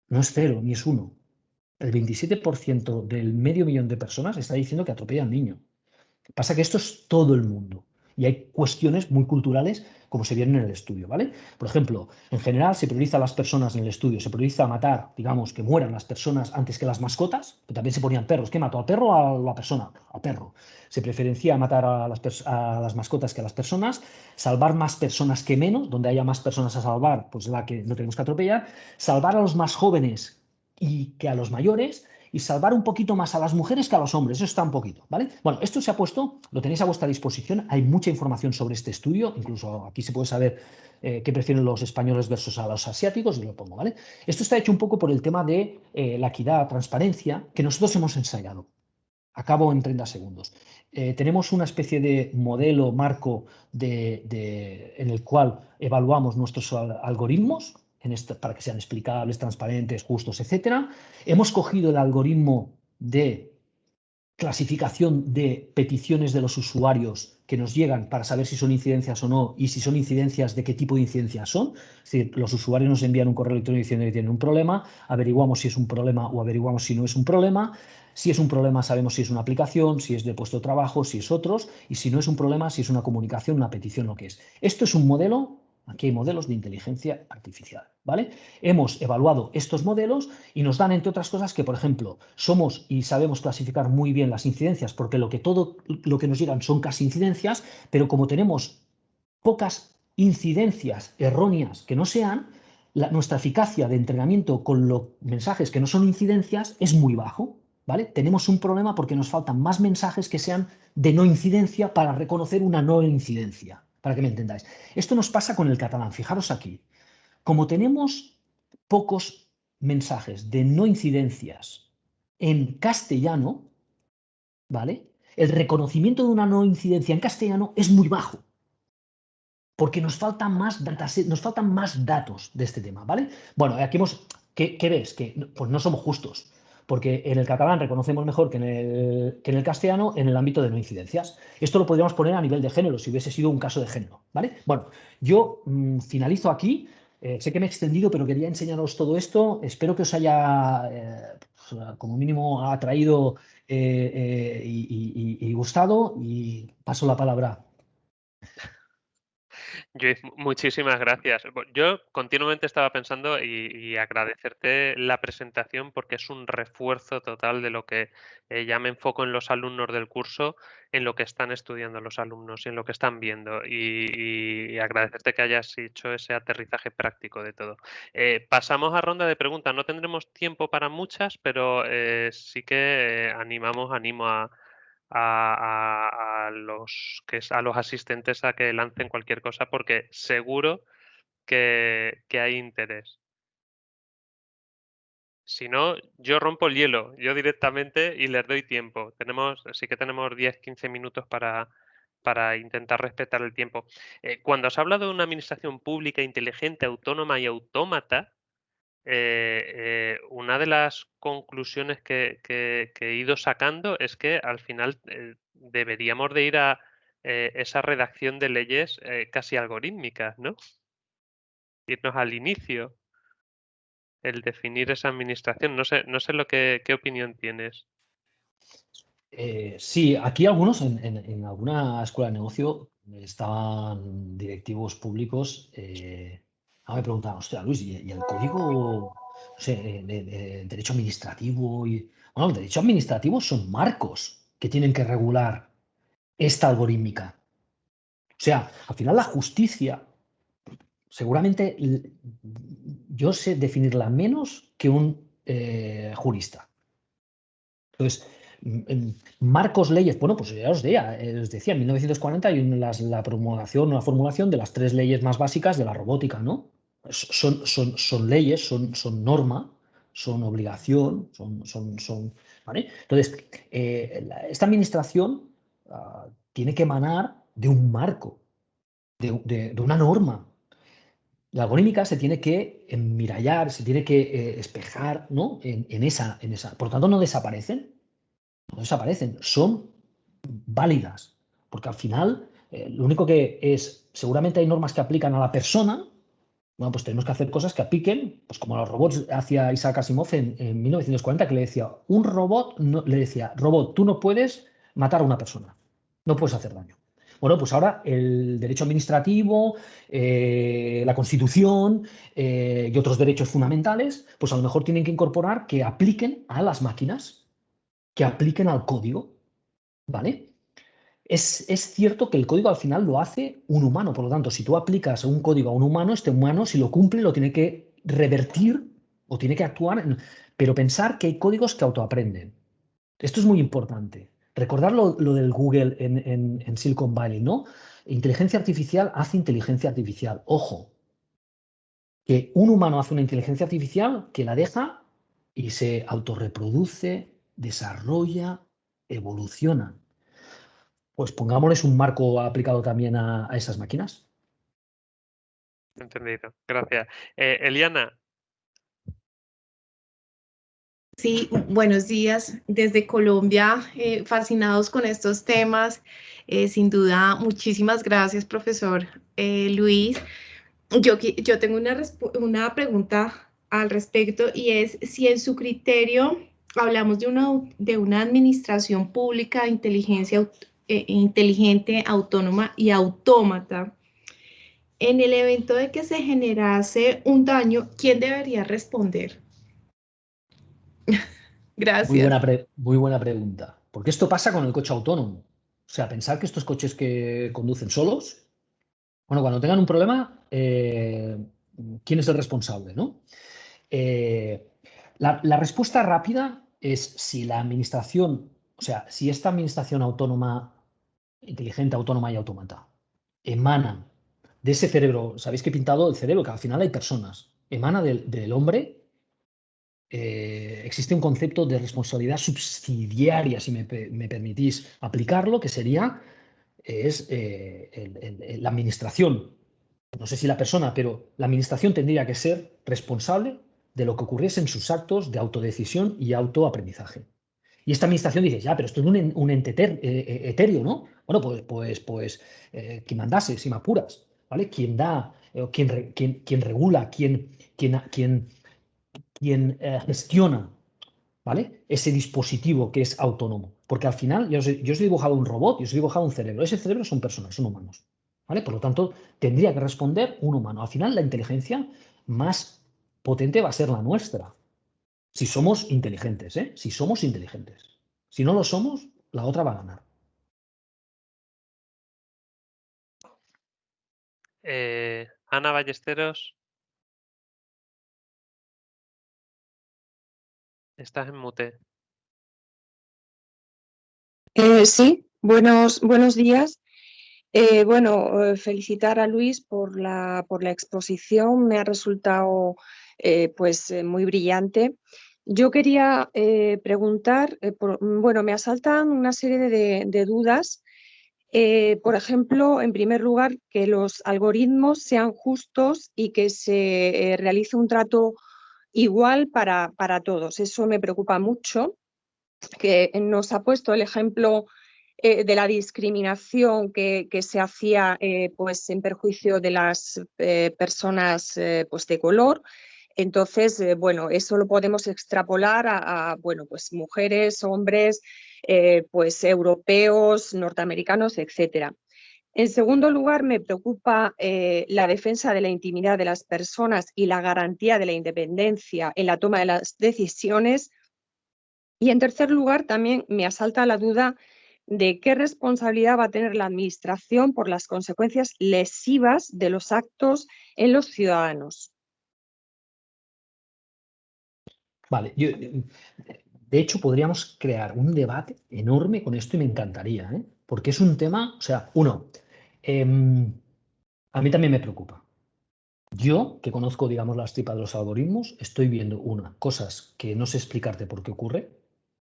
No es cero, ni es uno. El 27% del medio millón de personas está diciendo que atropella al niño. Pasa que esto es todo el mundo y hay cuestiones muy culturales como se vieron en el estudio, ¿vale? Por ejemplo, en general se prioriza a las personas en el estudio, se prioriza matar, digamos, que mueran las personas antes que las mascotas, pero también se ponían perros. ¿Qué mató? ¿Al perro o a la persona? Al perro. Se preferencia matar a las mascotas que a las personas, salvar más personas que menos, donde haya más personas a salvar, pues la que no tenemos que atropellar, salvar a los más jóvenes y que a los mayores, y salvar un poquito más a las mujeres que a los hombres. Eso está un poquito, ¿vale? Bueno, esto se ha puesto, lo tenéis a vuestra disposición. Hay mucha información sobre este estudio. Incluso aquí se puede saber qué prefieren los españoles versus a los asiáticos, y lo pongo, ¿vale? Esto está hecho un poco por el tema de la equidad, transparencia, que nosotros hemos ensayado. Acabo en 30 segundos. Tenemos una especie de modelo marco en el cual evaluamos nuestros algoritmos para que sean explicables, transparentes, justos, etcétera. Hemos cogido el algoritmo de clasificación de peticiones de los usuarios que nos llegan para saber si son incidencias o no, y si son incidencias, de qué tipo de incidencias son. Es decir, los usuarios nos envían un correo electrónico diciendo que tienen un problema, averiguamos si es un problema o averiguamos si no es un problema. Si es un problema, sabemos si es una aplicación, si es de puesto de trabajo, si es otros, y si no es un problema, si es una comunicación, una petición, lo que es. Esto es un modelo. Aquí hay modelos de inteligencia artificial, ¿vale? Hemos evaluado estos modelos y nos dan, entre otras cosas, que, por ejemplo, somos y sabemos clasificar muy bien las incidencias, porque todo lo que nos llegan son casi incidencias, pero como tenemos pocas incidencias erróneas que no sean, nuestra eficacia de entrenamiento con los mensajes que no son incidencias es muy bajo, ¿vale? Tenemos un problema porque nos faltan más mensajes que sean de no incidencia para reconocer una no incidencia, para que me entendáis. Esto nos pasa con el catalán, fijaros aquí. Como tenemos pocos mensajes de no incidencias en castellano, ¿vale? El reconocimiento de una no incidencia en castellano es muy bajo, porque nos faltan más datos de este tema, ¿vale? Bueno, aquí ¿qué ves? Que pues no somos justos, porque en el catalán reconocemos mejor que en el castellano en el ámbito de no incidencias. Esto lo podríamos poner a nivel de género, si hubiese sido un caso de género, ¿vale? Bueno, yo finalizo aquí. Sé que me he extendido, pero quería enseñaros todo esto. Espero que os haya, como mínimo, atraído y gustado. Y paso la palabra. Luis, muchísimas gracias. Yo continuamente estaba pensando y agradecerte la presentación porque es un refuerzo total de lo que ya me enfoco en los alumnos del curso, en lo que están estudiando los alumnos y en lo que están viendo. Y agradecerte que hayas hecho ese aterrizaje práctico de todo. Pasamos a ronda de preguntas. No tendremos tiempo para muchas, pero sí que animo a los asistentes a que lancen cualquier cosa porque seguro que hay interés. Si no, yo rompo el hielo, yo directamente y les doy tiempo. Sí que tenemos 10, 15 minutos para intentar respetar el tiempo. Cuando has hablado de una administración pública inteligente, autónoma y autómata, una de las conclusiones que he ido sacando es que al final deberíamos de ir a esa redacción de leyes casi algorítmicas, ¿no? Irnos al inicio, el definir esa administración. No sé qué opinión tienes. Sí, aquí algunos, en alguna escuela de negocio, estaban directivos públicos. Me preguntaban, hostia, Luis, ¿y el código, no sé, derecho administrativo? Bueno, el derecho administrativo son marcos que tienen que regular esta algorítmica. O sea, al final la justicia, seguramente yo sé definirla menos que un jurista. Entonces, marcos, leyes, bueno, pues ya os decía, en 1940 hay la promulgación, una formulación de las 3 leyes más básicas de la robótica, ¿no? Son leyes, son norma, son obligación, ¿vale? Entonces, esta administración tiene que emanar de un marco, de una norma. La algorítmica se tiene que enmirallar, se tiene que espejar, ¿no? en esa. Por lo tanto, no desaparecen, no desaparecen, son válidas, porque al final lo único que es, seguramente hay normas que aplican a la persona, Bueno, pues tenemos que hacer cosas que apliquen, pues como los robots hacía Isaac Asimov en 1940, que le decía, un robot, le decía, robot, tú no puedes matar a una persona, no puedes hacer daño. Bueno, pues ahora el derecho administrativo, la Constitución y otros derechos fundamentales, pues a lo mejor tienen que incorporar que apliquen a las máquinas, que apliquen al código, ¿vale? Es cierto que el código al final lo hace un humano, por lo tanto, si tú aplicas un código a un humano, este humano, si lo cumple, lo tiene que revertir o tiene que actuar, pero pensar que hay códigos que autoaprenden. Esto es muy importante. Recordar lo del Google en Silicon Valley, ¿no? Inteligencia artificial hace inteligencia artificial. Ojo, que un humano hace una inteligencia artificial que la deja y se autorreproduce, desarrolla, evoluciona. Pues pongámosles un marco aplicado también a esas máquinas. Entendido. Gracias. Eliana, Sí, buenos días desde Colombia, fascinados con estos temas. Sin duda, muchísimas gracias, profesor Luis. Yo tengo una pregunta al respecto y es si en su criterio hablamos de una administración pública de inteligente, autónoma y autómata. En el evento de que se generase un daño, ¿quién debería responder? Gracias. Muy buena pregunta. Porque esto pasa con el coche autónomo. O sea, pensar que estos coches que conducen solos, bueno, cuando tengan un problema, ¿quién es el responsable, no? Eh, la respuesta rápida es si la administración, o sea, si esta administración autónoma, inteligente, autónoma y autómata, emana de ese cerebro, sabéis que he pintado el cerebro, que al final hay personas, emana del hombre, existe un concepto de responsabilidad subsidiaria, si me permitís aplicarlo, que sería, es la administración, no sé si la persona, pero la administración tendría que ser responsable de lo que ocurriese en sus actos de autodecisión y autoaprendizaje. Y esta administración dice, ya, pero esto es un ente etéreo, ¿no? Bueno, quien mandase, si me apuras, ¿vale? Quien da, quien regula, quien gestiona, ¿vale? Ese dispositivo que es autónomo. Porque al final, yo os he dibujado un robot, yo os he dibujado un cerebro. Ese cerebro son personas, son humanos. ¿Vale? Por lo tanto, tendría que responder un humano. Al final, la inteligencia más potente va a ser la nuestra. Si somos inteligentes, ¿eh? Si somos inteligentes. Si no lo somos, la otra va a ganar. Ana Ballesteros, estás en mute. Sí, buenos días. Felicitar a Luis por la exposición, me ha resultado muy brillante. Yo quería preguntar, me asaltan una serie de dudas. Por ejemplo, en primer lugar, que los algoritmos sean justos y que se realice un trato igual para todos. Eso me preocupa mucho, que nos ha puesto el ejemplo de la discriminación que se hacía en perjuicio de las personas de color. Entonces, eso lo podemos extrapolar a mujeres, hombres, europeos, norteamericanos, etcétera. En segundo lugar, me preocupa la defensa de la intimidad de las personas y la garantía de la independencia en la toma de las decisiones. Y en tercer lugar, también me asalta la duda de qué responsabilidad va a tener la Administración por las consecuencias lesivas de los actos en los ciudadanos. Vale, de hecho podríamos crear un debate enorme con esto y me encantaría, ¿eh? Porque es un tema, o sea, a mí también me preocupa. Yo, que conozco, digamos, las tripas de los algoritmos, estoy viendo cosas que no sé explicarte por qué ocurre,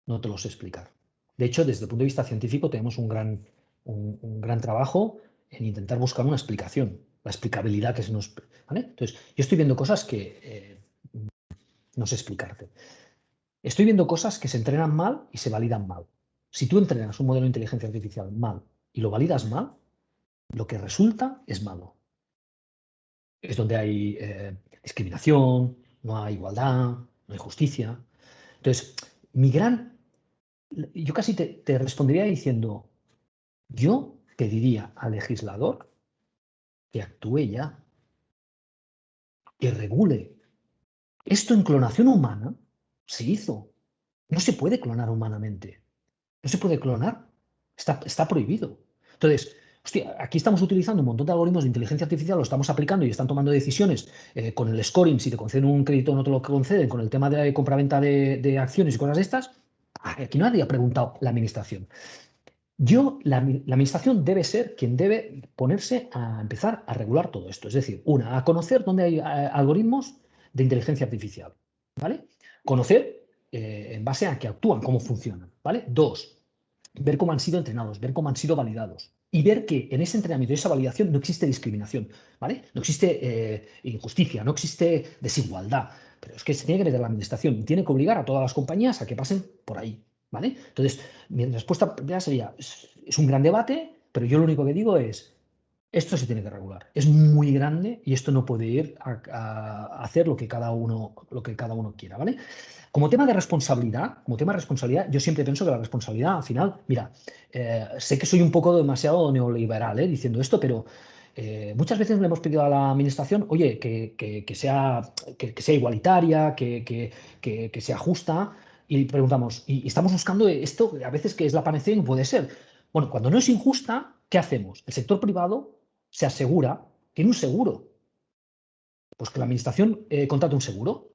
no te lo sé explicar. De hecho, desde el punto de vista científico tenemos un gran trabajo en intentar buscar una explicación, la explicabilidad que se nos... ¿vale? Entonces, yo estoy viendo cosas que no sé explicarte. Estoy viendo cosas que se entrenan mal y se validan mal. Si tú entrenas un modelo de inteligencia artificial mal y lo validas mal, lo que resulta es malo. es donde hay discriminación, no hay igualdad, no hay justicia. Entonces, yo casi te respondería diciendo, yo pediría al legislador que actúe ya, que regule. Esto en clonación humana se hizo. No se puede clonar humanamente. No se puede clonar. Está prohibido. Entonces, hostia, aquí estamos utilizando un montón de algoritmos de inteligencia artificial, lo estamos aplicando y están tomando decisiones con el scoring, si te conceden un crédito o no te lo conceden, con el tema de compraventa de acciones y cosas de estas. Aquí nadie ha preguntado la administración. La administración debe ser quien debe ponerse a empezar a regular todo esto. Es decir, a conocer dónde hay algoritmos de inteligencia artificial, ¿vale? Conocer en base a que actúan, cómo funcionan, ¿vale? 2, ver cómo han sido entrenados, ver cómo han sido validados y ver que en ese entrenamiento y esa validación no existe discriminación, ¿vale? No existe injusticia, no existe desigualdad, pero es que se tiene que meter la administración y tiene que obligar a todas las compañías a que pasen por ahí, ¿vale? Entonces, mi respuesta primera sería, es un gran debate, pero yo lo único que digo es, esto se tiene que regular. Es muy grande y esto no puede ir a hacer lo que cada uno quiera, ¿vale? Como tema de responsabilidad, yo siempre pienso que la responsabilidad, al final, mira, sé que soy un poco demasiado neoliberal diciendo esto, pero muchas veces le hemos pedido a la administración, oye, que sea igualitaria, que sea justa, y preguntamos, y estamos buscando esto, a veces que es la panacea y no puede ser. Bueno, cuando no es injusta, ¿qué hacemos? El sector privado se asegura, tiene un seguro. Pues que la administración contrate un seguro.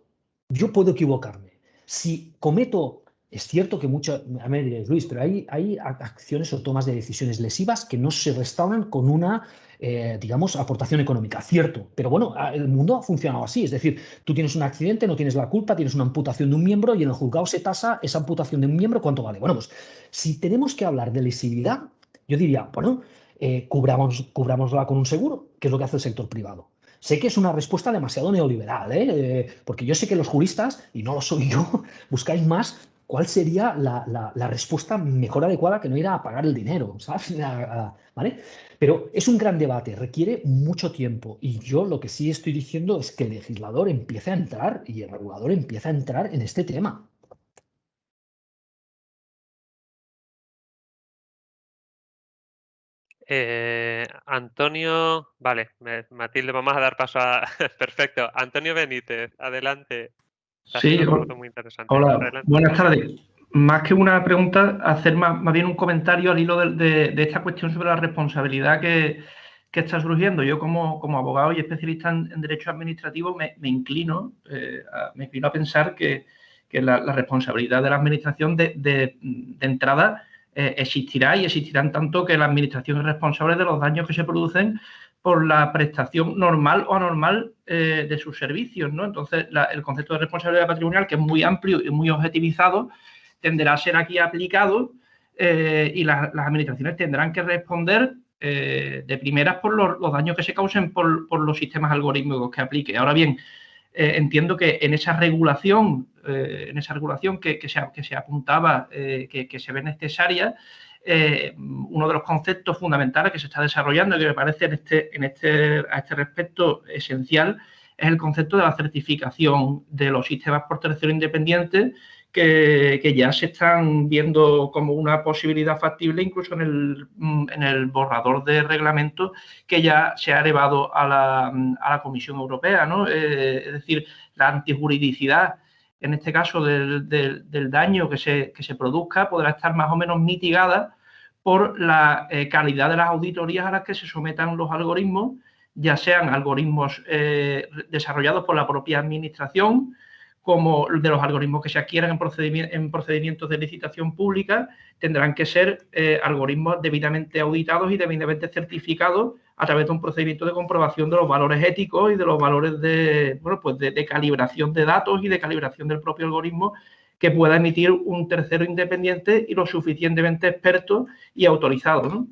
Yo puedo equivocarme. Si cometo, es cierto que a mí me diréis, Luis, pero hay acciones o tomas de decisiones lesivas que no se restauran con una, digamos, aportación económica. Cierto, pero bueno, el mundo ha funcionado así. Es decir, tú tienes un accidente, no tienes la culpa, tienes una amputación de un miembro y en el juzgado se tasa esa amputación de un miembro, ¿cuánto vale? Bueno, pues si tenemos que hablar de lesividad, yo diría, bueno, cubrámosla con un seguro, que es lo que hace el sector privado. Sé que es una respuesta demasiado neoliberal, porque yo sé que los juristas, y no lo soy yo, buscáis más cuál sería la respuesta mejor adecuada que no ir a pagar el dinero, ¿sabes? ¿Vale? Pero es un gran debate, requiere mucho tiempo y yo lo que sí estoy diciendo es que el legislador empiece a entrar y el regulador empieza a entrar en este tema. Antonio, vale, Matilde, vamos a dar paso a... Perfecto. Antonio Benítez, adelante. Está Sí, haciendo una foto muy interesante. hola, Adelante. buenas tardes. Más que una pregunta, hacer más bien un comentario al hilo de esta cuestión sobre la responsabilidad que está surgiendo. Yo como abogado y especialista en derecho administrativo me inclino a pensar que la responsabilidad de la administración de entrada existirá y existirán tanto que la administración es responsable de los daños que se producen por la prestación normal o anormal de sus servicios, ¿no? Entonces, el concepto de responsabilidad patrimonial, que es muy amplio y muy objetivizado, tenderá a ser aquí aplicado y las administraciones tendrán que responder de primeras por los daños que se causen por los sistemas algorítmicos que aplique. Ahora bien, entiendo que en esa regulación que se apuntaba, que se ve necesaria, uno de los conceptos fundamentales que se está desarrollando y que me parece a este respecto esencial es el concepto de la certificación de los sistemas por tercero independientes que ya se están viendo como una posibilidad factible incluso en el borrador de reglamento que ya se ha elevado a la Comisión Europea, ¿no? Es decir, la antijuridicidad en este caso del daño que se produzca, podrá estar más o menos mitigada por la calidad de las auditorías a las que se sometan los algoritmos, ya sean algoritmos desarrollados por la propia administración, como de los algoritmos que se adquieran en procedimientos de licitación pública, tendrán que ser algoritmos debidamente auditados y debidamente certificados a través de un procedimiento de comprobación de los valores éticos y de los valores de calibración de datos y de calibración del propio algoritmo que pueda emitir un tercero independiente y lo suficientemente experto y autorizado, ¿no?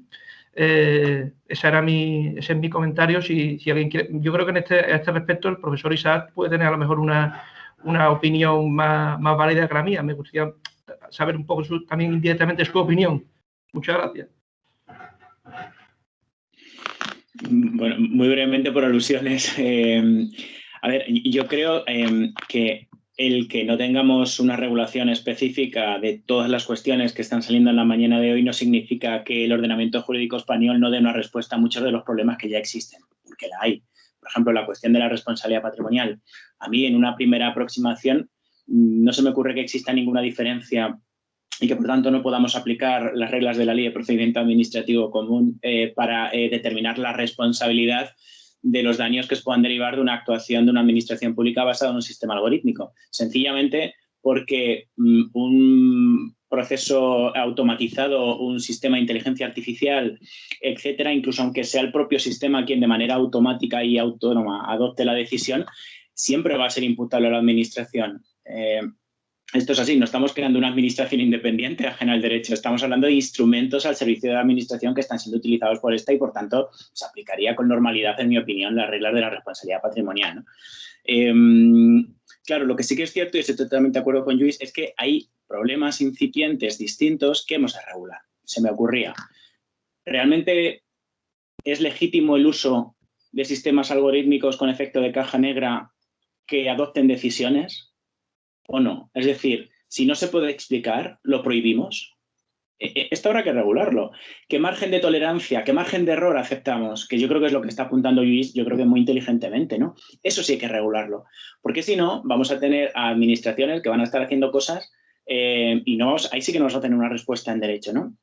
Ese es mi comentario. Si alguien quiere, yo creo que a este respecto el profesor Isaac puede tener a lo mejor una opinión más válida que la mía. Me gustaría saber un poco también indirectamente su opinión. Muchas gracias. Bueno, muy brevemente por alusiones. A ver, yo creo que el que no tengamos una regulación específica de todas las cuestiones que están saliendo en la mañana de hoy no significa que el ordenamiento jurídico español no dé una respuesta a muchos de los problemas que ya existen, porque la hay. Por ejemplo, la cuestión de la responsabilidad patrimonial. A mí, en una primera aproximación, no se me ocurre que exista ninguna diferencia y que, por tanto, no podamos aplicar las reglas de la Ley de Procedimiento Administrativo Común para determinar la responsabilidad de los daños que se puedan derivar de una actuación de una administración pública basada en un sistema algorítmico. Sencillamente porque un proceso automatizado, un sistema de inteligencia artificial, etcétera, incluso aunque sea el propio sistema quien de manera automática y autónoma adopte la decisión, siempre va a ser imputable a la administración. Esto es así, no estamos creando una administración independiente ajena al derecho, estamos hablando de instrumentos al servicio de la administración que están siendo utilizados por esta y, por tanto, se aplicaría con normalidad, en mi opinión, las reglas de la responsabilidad patrimonial, ¿no? Claro, lo que sí que es cierto, y estoy totalmente de acuerdo con Lluís, es que hay problemas incipientes distintos que hemos de regular. Se me ocurría, ¿realmente es legítimo el uso de sistemas algorítmicos con efecto de caja negra que adopten decisiones? ¿O no? Es decir, si no se puede explicar, ¿lo prohibimos? Esto habrá que regularlo. ¿Qué margen de tolerancia, qué margen de error aceptamos? Que yo creo que es lo que está apuntando Lluís, yo creo que muy inteligentemente, ¿no? Eso sí hay que regularlo. Porque si no, vamos a tener a administraciones que van a estar haciendo cosas y no vamos, ahí sí que no vamos a tener una respuesta en derecho, ¿no?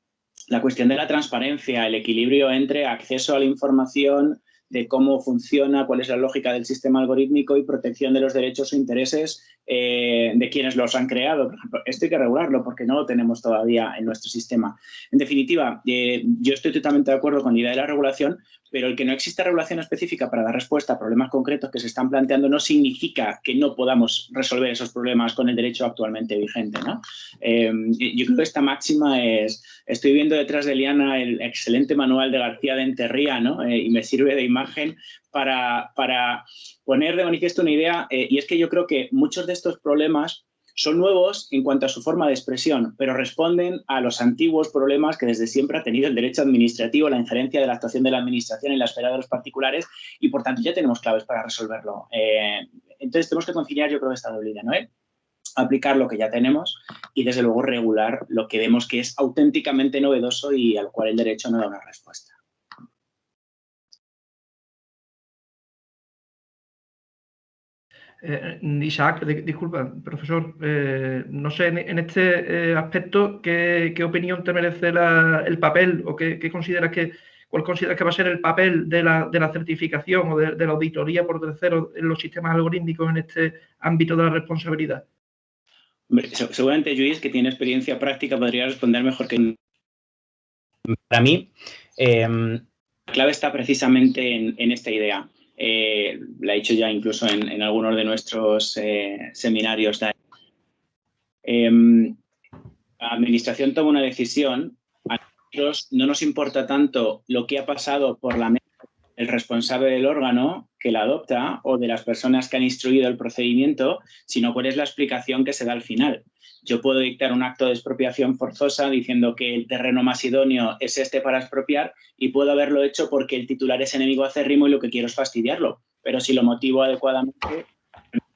La cuestión de la transparencia, el equilibrio entre acceso a la información, de cómo funciona, cuál es la lógica del sistema algorítmico y protección de los derechos o intereses de quienes los han creado. Por ejemplo, esto hay que regularlo porque no lo tenemos todavía en nuestro sistema. En definitiva, yo estoy totalmente de acuerdo con la idea de la regulación, pero el que no exista regulación específica para dar respuesta a problemas concretos que se están planteando no significa que no podamos resolver esos problemas con el derecho actualmente vigente, ¿no? Yo creo que esta máxima es... Estoy viendo detrás de Liana el excelente manual de García de Enterría, ¿no? Y me sirve de imagen para poner de manifiesto una idea, y es que yo creo que muchos de estos problemas son nuevos en cuanto a su forma de expresión, pero responden a los antiguos problemas que desde siempre ha tenido el derecho administrativo, la injerencia de la actuación de la administración en la esfera de los particulares, y por tanto ya tenemos claves para resolverlo. Entonces tenemos que conciliar, yo creo, esta doble idea, ¿no? Aplicar lo que ya tenemos y, desde luego, regular lo que vemos que es auténticamente novedoso y al cual el derecho no da una respuesta. Isaac, disculpa, profesor, no sé, en este aspecto, ¿qué opinión te merece el papel o cuál consideras que va a ser el papel de la certificación o de la auditoría por terceros en los sistemas algorítmicos en este ámbito de la responsabilidad? Seguramente Lluís, que tiene experiencia práctica, podría responder mejor que... Para mí, la clave está precisamente en esta idea. La he dicho ya incluso en algunos de nuestros seminarios. La administración toma una decisión, a nosotros no nos importa tanto lo que ha pasado por la mente del responsable del órgano que la adopta o de las personas que han instruido el procedimiento, sino cuál es la explicación que se da al final. Yo puedo dictar un acto de expropiación forzosa diciendo que el terreno más idóneo es este para expropiar, y puedo haberlo hecho porque el titular es enemigo acérrimo y lo que quiero es fastidiarlo. Pero si lo motivo adecuadamente,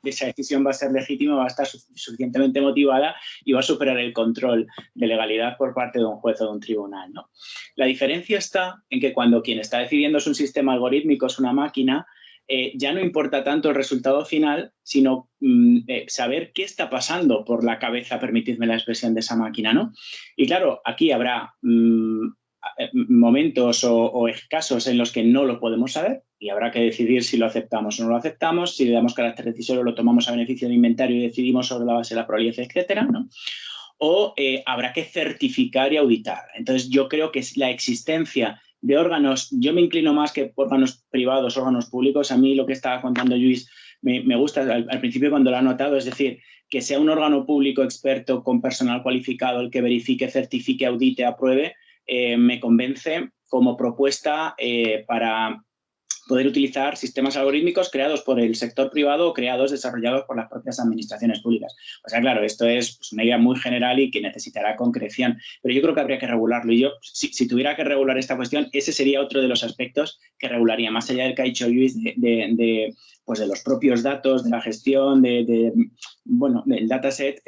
esa decisión va a ser legítima, va a estar suficientemente motivada y va a superar el control de legalidad por parte de un juez o de un tribunal, ¿no? La diferencia está en que cuando quien está decidiendo es un sistema algorítmico, es una máquina, ya no importa tanto el resultado final, sino saber qué está pasando por la cabeza, permitidme la expresión, de esa máquina, ¿no? Y claro, aquí habrá momentos o casos en los que no lo podemos saber y habrá que decidir si lo aceptamos o no lo aceptamos, si le damos carácter decisorio, lo tomamos a beneficio de inventario y decidimos sobre la base de la probabilidad, etcétera, ¿no? O habrá que certificar y auditar. Entonces, yo creo que es la existencia de órganos, yo me inclino más que órganos privados, órganos públicos. A mí lo que estaba contando Lluís me gusta al principio cuando lo ha notado, es decir, que sea un órgano público experto con personal cualificado el que verifique, certifique, audite, apruebe, me convence como propuesta para poder utilizar sistemas algorítmicos creados por el sector privado o creados, desarrollados por las propias administraciones públicas. O sea, claro, esto es pues, una idea muy general y que necesitará concreción, pero yo creo que habría que regularlo. Y yo, si tuviera que regular esta cuestión, ese sería otro de los aspectos que regularía, más allá del que ha dicho Luis, pues de los propios datos, de la gestión, bueno, del dataset,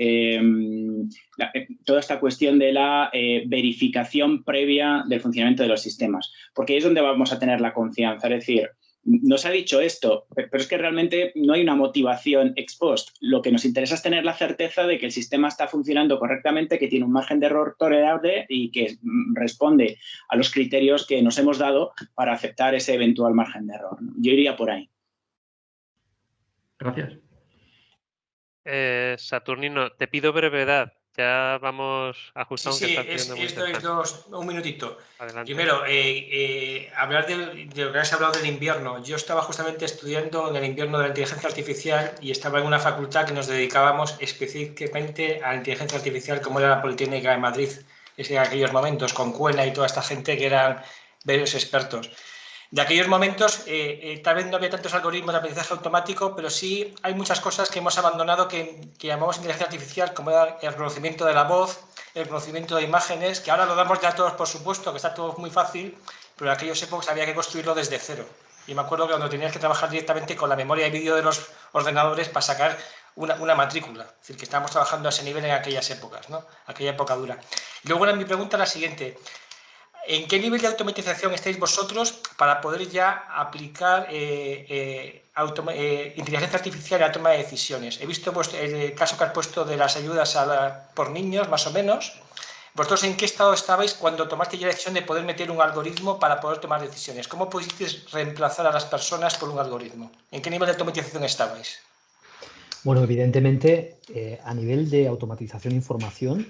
toda esta cuestión de la verificación previa del funcionamiento de los sistemas, porque ahí es donde vamos a tener la confianza. Es decir, nos ha dicho esto, pero es que realmente no hay una motivación ex post. Lo que nos interesa es tener la certeza de que el sistema está funcionando correctamente, que tiene un margen de error tolerable y que responde a los criterios que nos hemos dado para aceptar ese eventual margen de error. Yo iría por ahí. Gracias. Saturnino, te pido brevedad. Ya vamos ajustando. Sí, esto es un minutito. Adelante. Primero, hablar de lo que has hablado del invierno. Yo estaba justamente estudiando en el invierno de la inteligencia artificial y estaba en una facultad que nos dedicábamos específicamente a la inteligencia artificial, como era la Politécnica de Madrid en aquellos momentos, con Cuena y toda esta gente que eran varios expertos. De aquellos momentos, tal vez no había tantos algoritmos de aprendizaje automático, pero sí hay muchas cosas que hemos abandonado que llamamos inteligencia artificial, como era el reconocimiento de la voz, el reconocimiento de imágenes, que ahora lo damos ya todos por supuesto, que está todo muy fácil, pero en aquellos épocas había que construirlo desde cero. Y me acuerdo que cuando tenías que trabajar directamente con la memoria de vídeo de los ordenadores para sacar una matrícula. Es decir, que estábamos trabajando a ese nivel en aquellas épocas, ¿no? Aquella época dura. Y luego mi pregunta es la siguiente. ¿En qué nivel de automatización estáis vosotros para poder ya aplicar inteligencia artificial a la toma de decisiones? He visto el caso que has puesto de las ayudas por niños, más o menos. ¿Vosotros en qué estado estabais cuando tomaste ya la decisión de poder meter un algoritmo para poder tomar decisiones? ¿Cómo pudisteis reemplazar a las personas por un algoritmo? ¿En qué nivel de automatización estabais? Bueno, evidentemente, a nivel de automatización de información,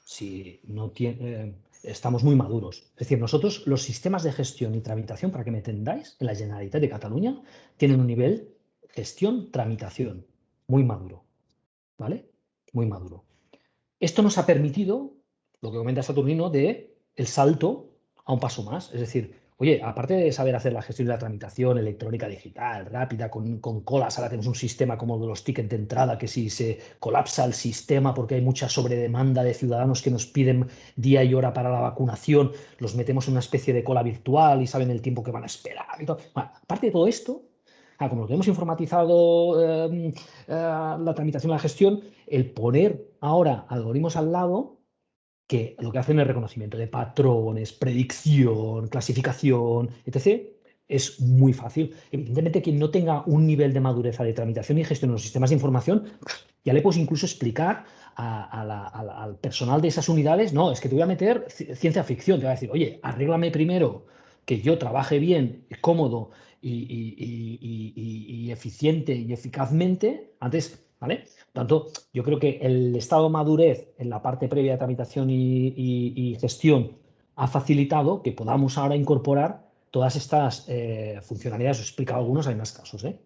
si no tiene, estamos muy maduros. Es decir, nosotros los sistemas de gestión y tramitación, para que me entendáis, en la Generalitat de Cataluña, tienen un nivel gestión, tramitación muy maduro. ¿Vale? Muy maduro. Esto nos ha permitido, lo que comenta Saturnino, de el salto a un paso más. Es decir, oye, aparte de saber hacer la gestión y la tramitación electrónica digital, rápida, con colas, ahora tenemos un sistema como de los tickets de entrada, que si se colapsa el sistema porque hay mucha sobredemanda de ciudadanos que nos piden día y hora para la vacunación, los metemos en una especie de cola virtual y saben el tiempo que van a esperar y todo. Bueno, aparte de todo esto, como lo tenemos informatizado la tramitación y la gestión, el poner ahora algoritmos al lado que lo que hacen es reconocimiento de patrones, predicción, clasificación, etc., es muy fácil. Evidentemente, quien no tenga un nivel de madurez de tramitación y gestión en los sistemas de información, ya le puedes incluso explicar al personal de esas unidades, no, es que te voy a meter ciencia ficción, te voy a decir, oye, arréglame primero que yo trabaje bien, cómodo y eficiente y eficazmente, antes, ¿vale? Por tanto, yo creo que el estado de madurez en la parte previa de tramitación y gestión ha facilitado que podamos ahora incorporar todas estas funcionalidades. Os he explicado algunos, hay más casos, ¿eh?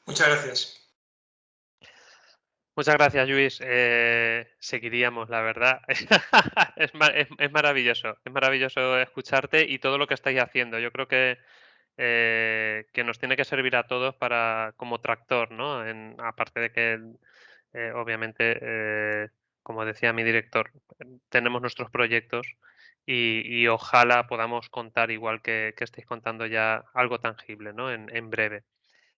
Muchas gracias. Muchas gracias, Luis. Seguiríamos, la verdad. Es maravilloso escucharte y todo lo que estáis haciendo. Yo creo que nos tiene que servir a todos como tractor, ¿no? Aparte de que, obviamente, como decía mi director, tenemos nuestros proyectos y ojalá podamos contar, igual que estéis contando ya, algo tangible, ¿no? En breve.